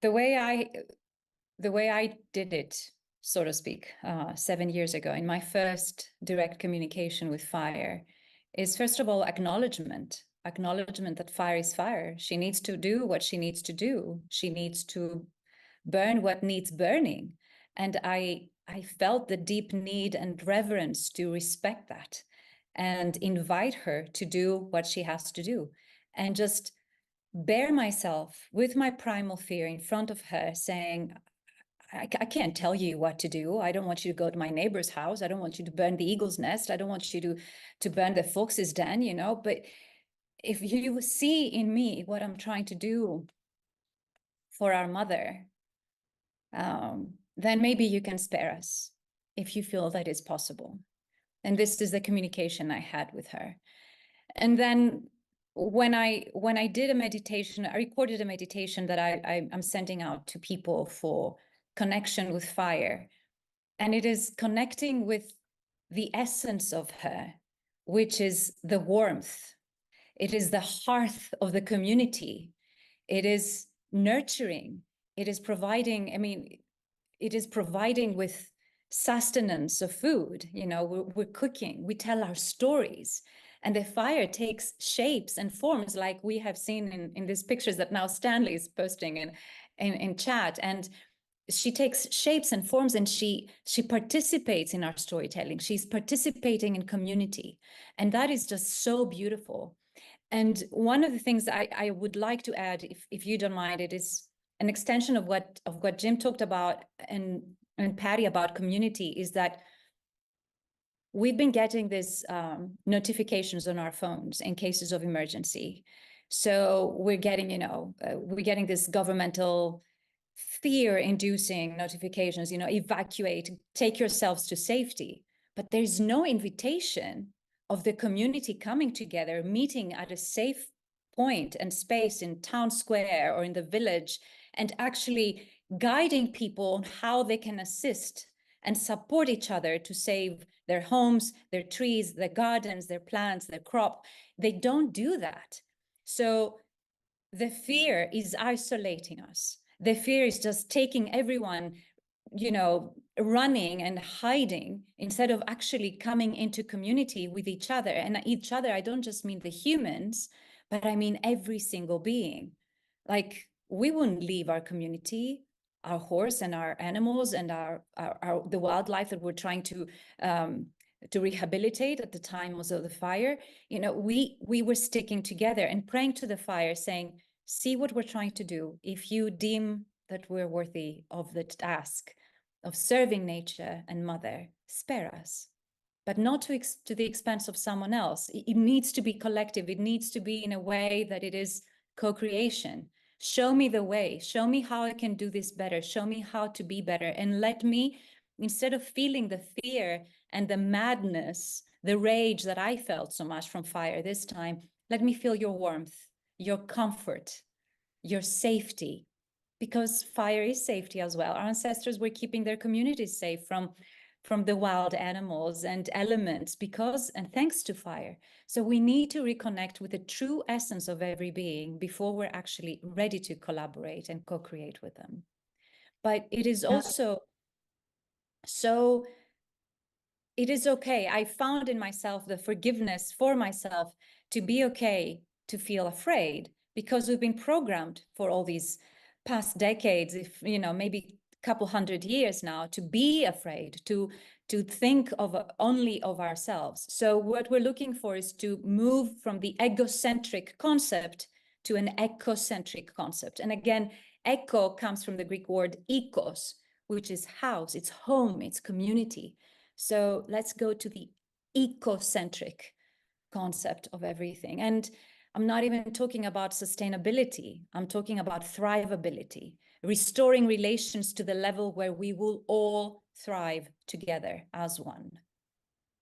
the way I did it, so to speak, 7 years ago, in my first direct communication with fire, is first of all acknowledgement that fire is fire. She needs to do what she needs to do. She needs to burn what needs burning. And I felt the deep need and reverence to respect that and invite her to do what she has to do, and just bear myself with my primal fear in front of her, saying, I can't tell you what to do. I don't want you to go to my neighbor's house. I don't want you to burn the eagle's nest. I don't want you to burn the fox's den, you know, but if you see in me what I'm trying to do for our mother, then maybe you can spare us if you feel that is possible. And this is the communication I had with her. And then when I did a meditation, I recorded a meditation that I'm sending out to people for connection with fire. And it is connecting with the essence of her, which is the warmth. It is the hearth of the community. It is nurturing. It is providing, I mean, it is providing with sustenance of food. You know, we're cooking, we tell our stories. And the fire takes shapes and forms, like we have seen in these pictures that now Stanley is posting in chat. And she takes shapes and forms, and she participates in our storytelling. She's participating in community. And that is just so beautiful. And one of the things I would like to add, if you don't mind, it is an extension of what Jim talked about and Patty about community, is that we've been getting these notifications on our phones in cases of emergency. So we're getting, we're getting this governmental fear-inducing notifications, evacuate, take yourselves to safety. But there's no invitation of the community coming together, meeting at a safe point and space in town square or in the village, and actually guiding people on how they can assist and support each other to save their homes, their trees, their gardens, their plants, their crop. They don't do that. So the fear is isolating us. The fear is just taking everyone, running and hiding, instead of actually coming into community with each other. And each other, I don't just mean the humans, but I mean every single being. Like, we wouldn't leave our community, our horse and our animals and the wildlife that we're trying to rehabilitate at the time of the fire. We were sticking together and praying to the fire, saying, see what we're trying to do. If you deem that we're worthy of the task of serving nature and mother, spare us, but not to the expense of someone else. It needs to be collective. It needs to be in a way that it is co-creation. Show me the way. Show me how I can do this better. Show me how to be better. And let me, instead of feeling the fear and the madness, the rage that I felt so much from fire this time, let me feel your warmth, your comfort, your safety, because fire is safety as well. Our ancestors were keeping their communities safe from the wild animals and elements because and thanks to fire. So we need to reconnect with the true essence of every being before we're actually ready to collaborate and co-create with them. But it is also so, it is okay. I found in myself the forgiveness for myself to be okay to feel afraid, because we've been programmed for all these past decades, if maybe a couple hundred years now, to be afraid, to think of only of ourselves. So what we're looking for is to move from the egocentric concept to an ecocentric concept. And again, eco comes from the Greek word ekos, which is house, it's home, it's community. So let's go to the ecocentric concept of everything. And I'm not even talking about sustainability. I'm talking about thrivability, restoring relations to the level where we will all thrive together as one.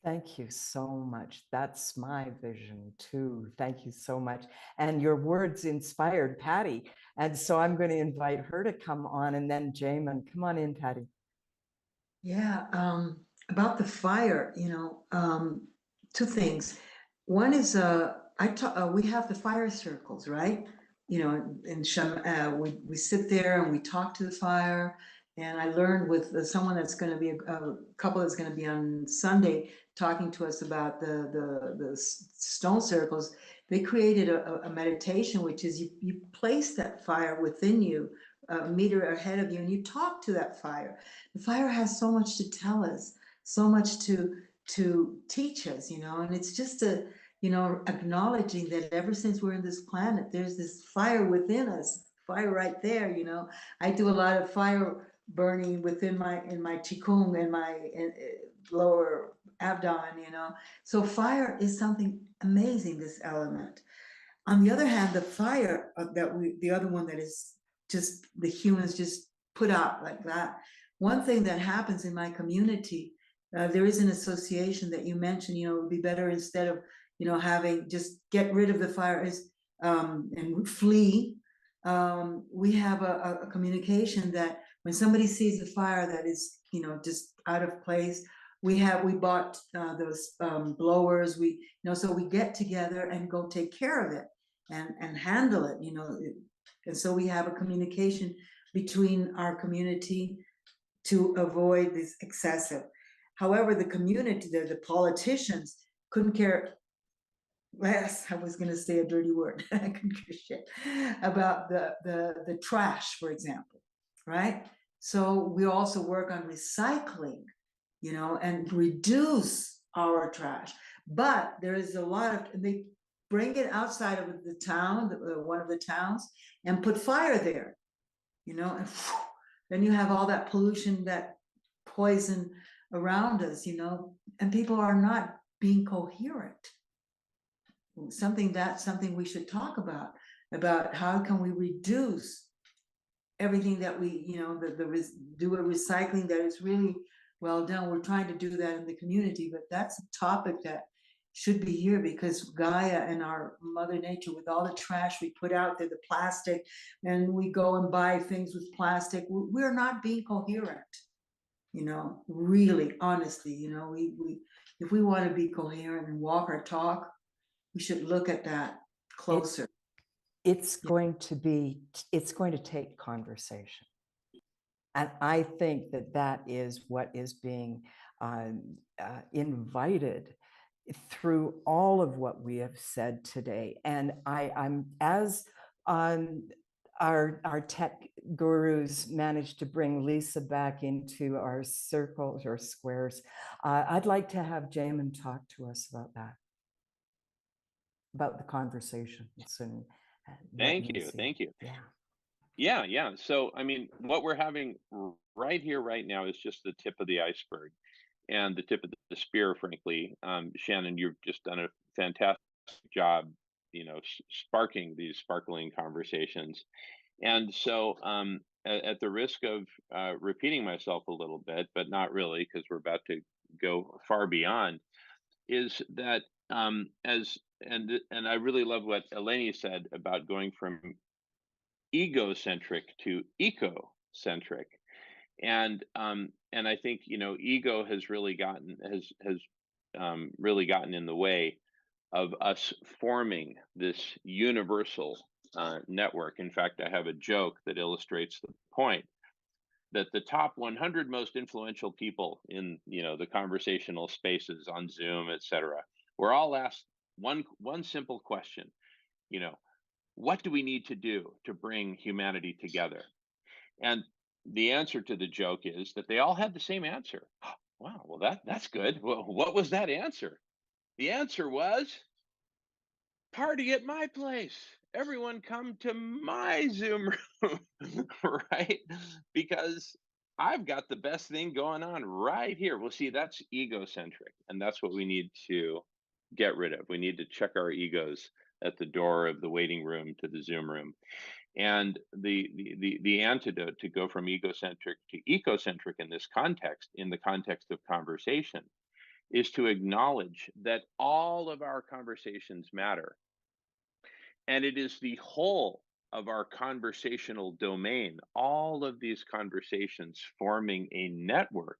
Thank you so much. That's my vision too. Thank you so much. And your words inspired Patty. And so I'm going to invite her to come on, and then Jamin. Come on in, Patty. Yeah, about the fire, two things. One is we have the fire circles, right? We sit there and we talk to the fire. And I learned with someone that's going to be a couple that's going to be on Sunday talking to us about the stone circles. They created a meditation, which is you place that fire within you, a meter ahead of you, and you talk to that fire. The fire has so much to tell us, so much to teach us, and it's just acknowledging that ever since we're in this planet, there's this fire within us, fire right there. I do a lot of fire burning within my qigong and my lower abdomen. So fire is something amazing, this element. On the other hand, the fire the other one that is just the humans just put out like that. One thing that happens in my community, there is an association that you mentioned, it would be better instead of, having just get rid of the fire and flee. We have a communication that when somebody sees the fire that is, just out of place, we bought those blowers, so we get together and go take care of it and handle it, and so we have a communication between our community to avoid this excessive. However, the community, the politicians couldn't care less. I was going to say a dirty word. I couldn't care shit about the trash, for example, right? So we also work on recycling, and reduce our trash. But there is a lot of, they bring it outside of the town, one of the towns, and put fire there, and then you have all that pollution, that poison around us, and people are not being coherent. Something we should talk about how can we reduce everything that we, do a recycling that is really well done. We're trying to do that in the community, but that's a topic that should be here, because Gaia and our Mother Nature, with all the trash we put out there, the plastic, and we go and buy things with plastic, we're not being coherent, really, honestly, we if we want to be coherent and walk our talk, we should look at that closer. It's going to take conversation. And I think that is what is being invited through all of what we have said today. And I'm as our tech gurus managed to bring Lisa back into our circles or squares, I'd like to have Jamin talk to us about that, about the conversations and Thank you. Yeah. So, I mean, what we're having right here, right now, is just the tip of the iceberg and the tip of the spear, frankly. Shannon, you've just done a fantastic job, sparking these sparkling conversations. And so, at the risk of repeating myself a little bit, but not really, because we're about to go far beyond, is that and I really love what Eleni said about going from egocentric to ecocentric, and I think ego has really gotten really gotten in the way of us forming this universal network. In fact, I have a joke that illustrates the point, that the top 100 most influential people in the conversational spaces on Zoom, etc., were all asked one simple question, what do we need to do to bring humanity together? And the answer to the joke is that they all had the same answer. Wow, well that's good. Well, what was that answer? The answer was, party at my place. Everyone come to my Zoom room, right? Because I've got the best thing going on right here. Well, see, that's egocentric, and that's what we need to get rid of. We need to check our egos at the door of the waiting room to the Zoom room. And the antidote to go from egocentric to ecocentric in this context, in the context of conversation, is to acknowledge that all of our conversations matter. And it is the whole of our conversational domain, all of these conversations forming a network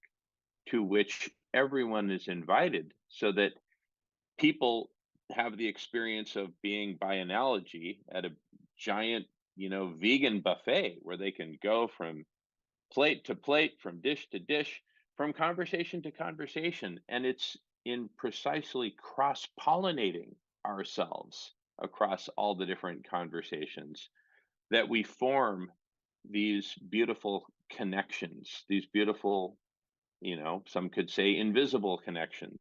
to which everyone is invited, so that people have the experience of being, by analogy, at a giant, vegan buffet where they can go from plate to plate, from dish to dish, from conversation to conversation. And it's in precisely cross-pollinating ourselves across all the different conversations that we form these beautiful connections, these beautiful, some could say invisible connections.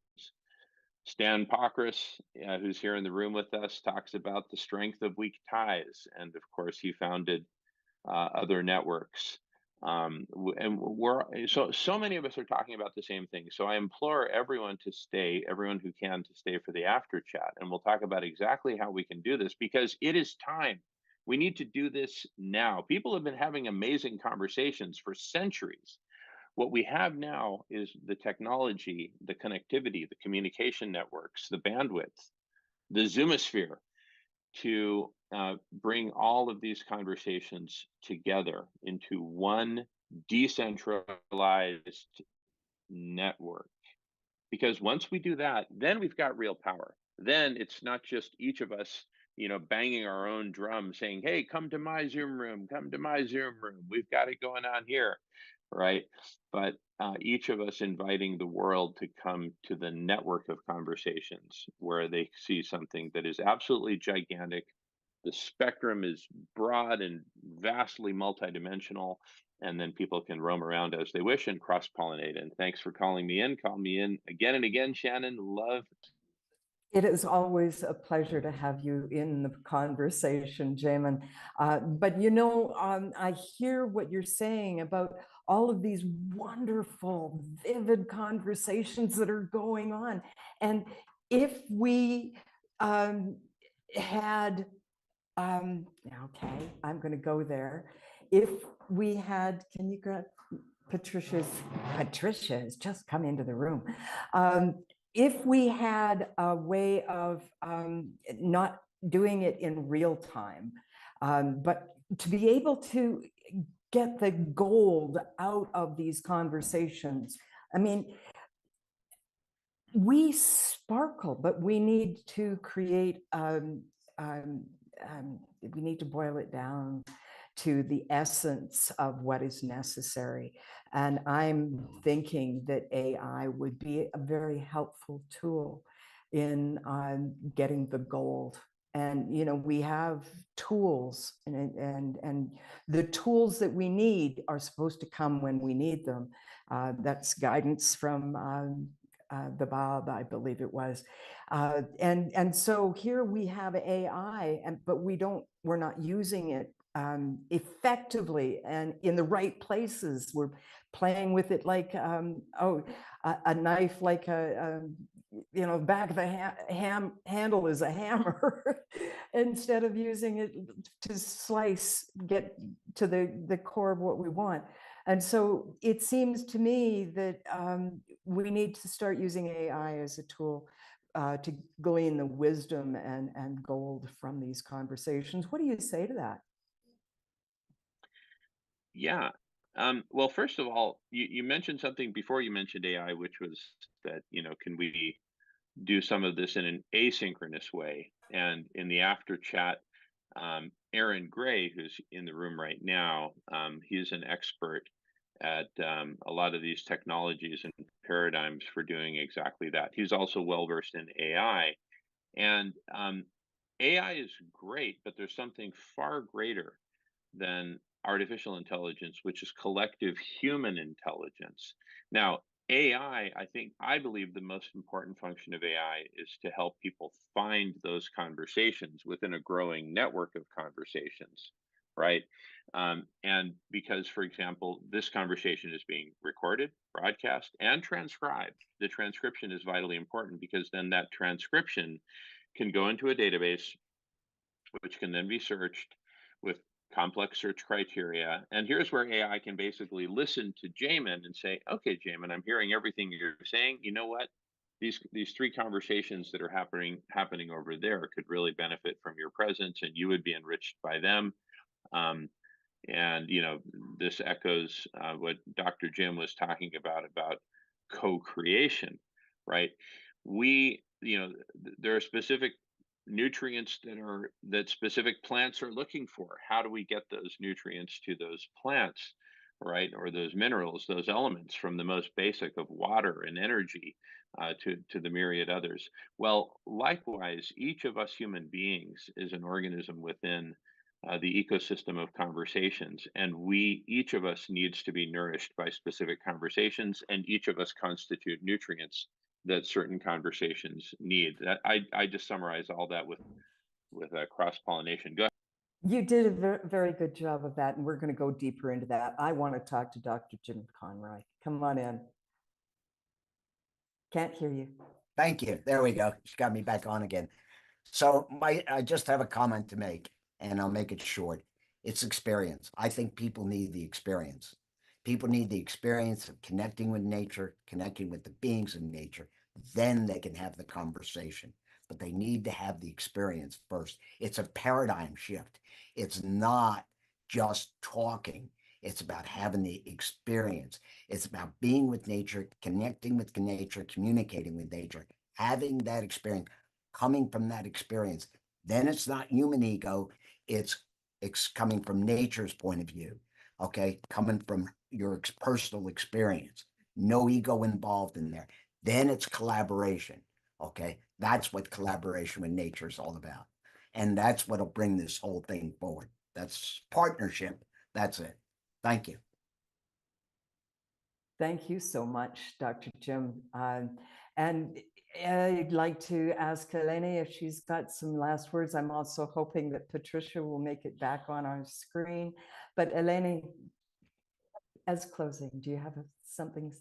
Stan Pokris, who's here in the room with us, talks about the strength of weak ties. And of course, he founded other networks. And we're so many of us are talking about the same thing. So I implore everyone who can, to stay for the after chat. And we'll talk about exactly how we can do this, because it is time. We need to do this now. People have been having amazing conversations for centuries. What we have now is the technology, the connectivity, the communication networks, the bandwidth, the Zoomosphere, to bring all of these conversations together into one decentralized network. Because once we do that, then we've got real power. Then it's not just each of us, banging our own drum saying, hey, come to my Zoom room, come to my Zoom room. We've got it going on here, right? But each of us inviting the world to come to the network of conversations where they see something that is absolutely gigantic. The spectrum is broad and vastly multidimensional, and then people can roam around as they wish and cross-pollinate. And thanks for calling me in. Call me in again and again, Shannon. Love. It is always a pleasure to have you in the conversation, Jamin. But I hear what you're saying about all of these wonderful, vivid conversations that are going on. And if we had, okay, I'm going to go there. If we had, can you grab Patricia has just come into the room. If we had a way of not doing it in real time, but to be able to get the gold out of these conversations. I mean, we sparkle, but we need to create, we need to boil it down to the essence of what is necessary. And I'm thinking that AI would be a very helpful tool in getting the gold. And we have tools, and the tools that we need are supposed to come when we need them. That's guidance from the Bob, I believe it was. And so here we have AI, but we're not using it effectively and in the right places. We're playing with it like a knife, like back of the handle is a hammer instead of using it to slice, get to the core of what we want. And so it seems to me that we need to start using AI as a tool to glean the wisdom and gold from these conversations. What do you say to that? Yeah. Well, first of all, you mentioned something before you mentioned AI, which was that, can we do some of this in an asynchronous way? And in the after chat, Aaron Gray, who's in the room right now, he's an expert at a lot of these technologies and paradigms for doing exactly that. He's also well-versed in AI. And AI is great, but there's something far greater than artificial intelligence, which is collective human intelligence. Now, AI, I believe the most important function of AI is to help people find those conversations within a growing network of conversations, right? And because, for example, this conversation is being recorded, broadcast, and transcribed. The transcription is vitally important, because then that transcription can go into a database, which can then be searched with complex search criteria. And here's where AI can basically listen to Jamin and say, okay, Jamin, I'm hearing everything you're saying. You know what? these three conversations that are happening over there could really benefit from your presence, and you would be enriched by them. And this echoes what Dr. Jim was talking about co-creation, right? There are specific nutrients that specific plants are looking for. How do we get those nutrients to those plants, right? Or those minerals, those elements, from the most basic of water and energy to the myriad others. Well, likewise, each of us human beings is an organism within the ecosystem of conversations, and each of us needs to be nourished by specific conversations, and each of us constitute nutrients that certain conversations need. That I just summarize all that with cross-pollination. Go ahead. You did a very good job of that, and we're going to go deeper into that. I want to talk to Dr. Jim Conroy. Come on in. Can't hear you. Thank you. There we go. She got me back on again. So I just have a comment to make, and I'll make it short. It's experience. I think people need the experience. People need the experience of connecting with nature, connecting with the beings in nature. Then they can have the conversation. But they need to have the experience first. It's a paradigm shift. It's not just talking. It's about having the experience. It's about being with nature, connecting with nature, communicating with nature, having that experience, coming from that experience. Then it's not human ego. It's coming from nature's point of view. Okay, coming from your personal experience. No ego involved in there. Then it's collaboration. Okay, that's what collaboration with nature is all about. And that's what'll bring this whole thing forward. That's partnership. That's it. Thank you. Thank you so much, Dr. Jim. And I'd like to ask Eleni if she's got some last words. I'm also hoping that Patricia will make it back on our screen. But Eleni, as closing, do you have something?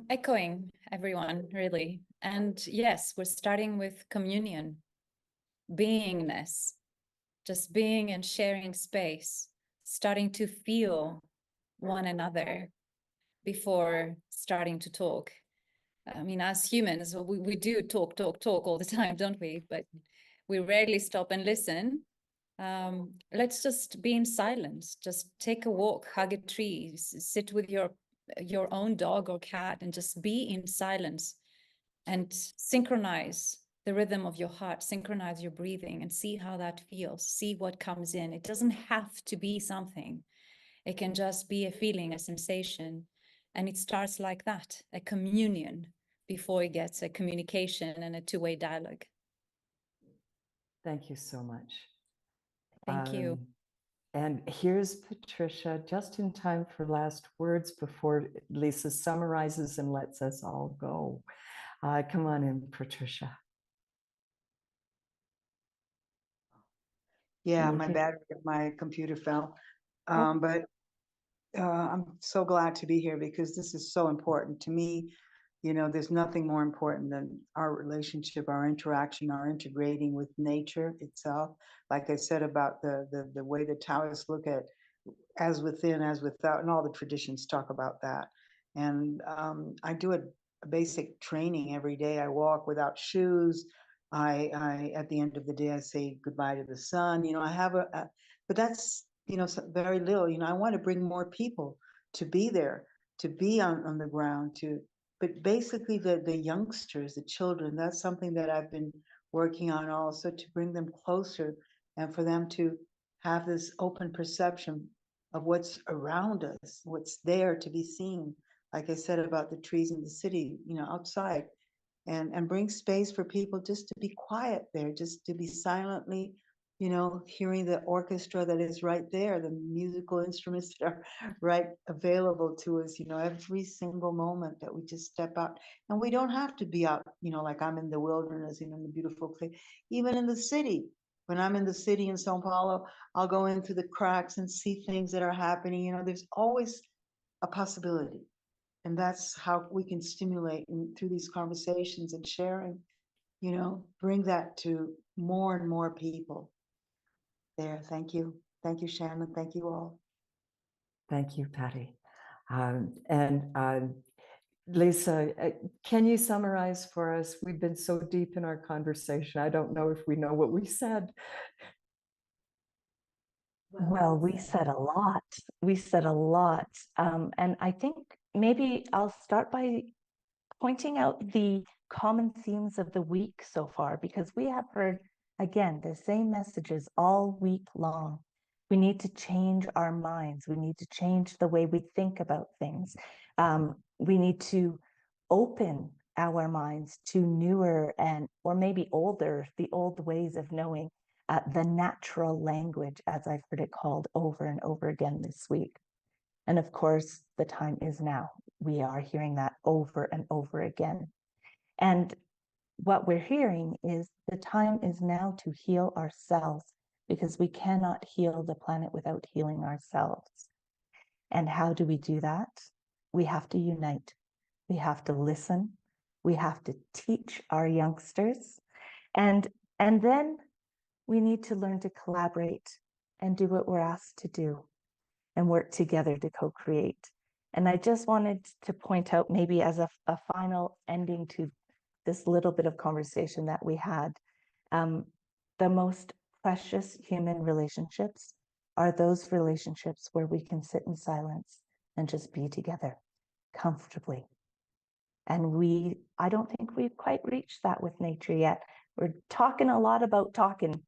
Echoing everyone, really. And yes, we're starting with communion, beingness, just being and sharing space, starting to feel one another before starting to talk. I mean, as humans, we do talk all the time, don't we? But we rarely stop and listen. Let's just be in silence. Just take a walk, hug a tree, sit with your own dog or cat, and just be in silence and synchronize the rhythm of your heart, synchronize your breathing, and see how that feels. See what comes in. It doesn't have to be something. It can just be a feeling, a sensation. And it starts like that, a communion, before it gets a communication and a two-way dialogue. Thank you so much. Thank you. And here's Patricia, just in time for last words before Lisa summarizes and lets us all go. Come on in, Patricia. Yeah, my battery of my computer fell. But I'm so glad to be here because this is so important to me. You know, there's nothing more important than our relationship, our interaction, our integrating with nature itself. Like I said about the way the Taoists look at as within, as without, and all the traditions talk about that. And I do a basic training every day. I walk without shoes. I at the end of the day, I say goodbye to the sun. You know, I have but that's, you know, very little. You know, I want to bring more people to be there, to be on the ground, but basically the youngsters, the children, that's something that I've been working on also, to bring them closer and for them to have this open perception of what's around us, what's there to be seen. Like I said about the trees in the city, you know, outside, and bring space for people just to be quiet there, just to be silently, you know, hearing the orchestra that is right there, the musical instruments that are right available to us, you know, every single moment that we just step out. And we don't have to be out, you know, like I'm in the wilderness, you know, in the beautiful place, even in the city. When I'm in the city in Sao Paulo, I'll go into the cracks and see things that are happening. You know, there's always a possibility. And that's how we can stimulate through these conversations and sharing, you know, bring that to more and more people. There, thank you. Thank you, Shannon. Thank you all. Thank you, Patty. Lisa, can you summarize for us? We've been so deep in our conversation. I don't know if we know what we said. Well, we said a lot. We said a lot. And I think maybe I'll start by pointing out the common themes of the week so far, because we have heard, again, the same messages all week long. We need to change our minds. We need to change the way we think about things. We need to open our minds to newer and, or maybe older, the old ways of knowing, the natural language, as I've heard it called over and over again this week. And of course, the time is now. We are hearing that over and over again. And what we're hearing is the time is now to heal ourselves, because we cannot heal the planet without healing ourselves. And how do we do that? We have to unite. We have to listen. We have to teach our youngsters. And then we need to learn to collaborate and do what we're asked to do and work together to co-create. And I just wanted to point out, maybe as a final ending to this little bit of conversation that we had, the most precious human relationships are those relationships where we can sit in silence and just be together comfortably. And I don't think we've quite reached that with nature yet. We're talking a lot about talking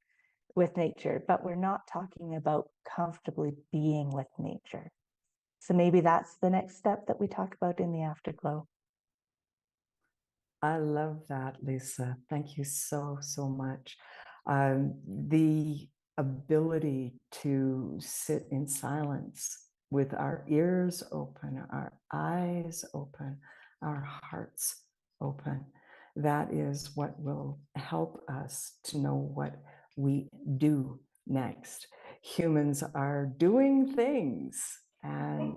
with nature, but we're not talking about comfortably being with nature. So maybe that's the next step that we talk about in the afterglow. I love that, Lisa. Thank you so, so much. The ability to sit in silence with our ears open, our eyes open, our hearts open, that is what will help us to know what we do next. Humans are doing things, and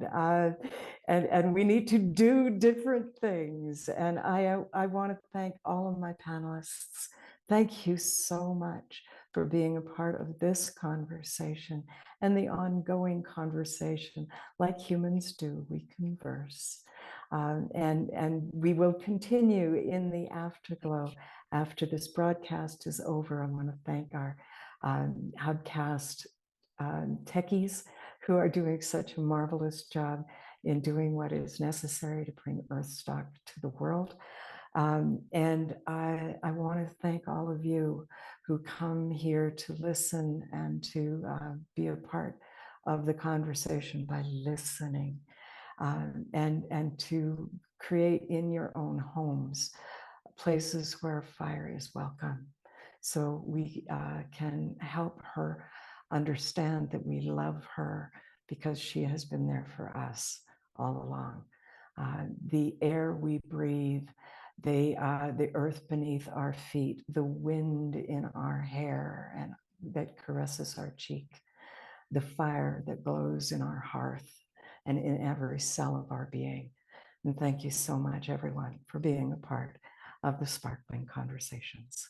we need to do different things. And I want to thank all of my panelists. Thank you so much for being a part of this conversation and the ongoing conversation. Like humans do, we converse. And we will continue in the afterglow. After this broadcast is over, I want to thank our Hubcast techies who are doing such a marvelous job in doing what is necessary to bring Earthstock to the world. And I want to thank all of you who come here to listen and to be a part of the conversation by listening, and to create in your own homes places where fire is welcome, so we can help her understand that we love her because she has been there for us all along. The air we breathe, the earth beneath our feet, the wind in our hair and that caresses our cheek, the fire that glows in our hearth and in every cell of our being. And thank you so much, everyone, for being a part of the Sparkling Conversations.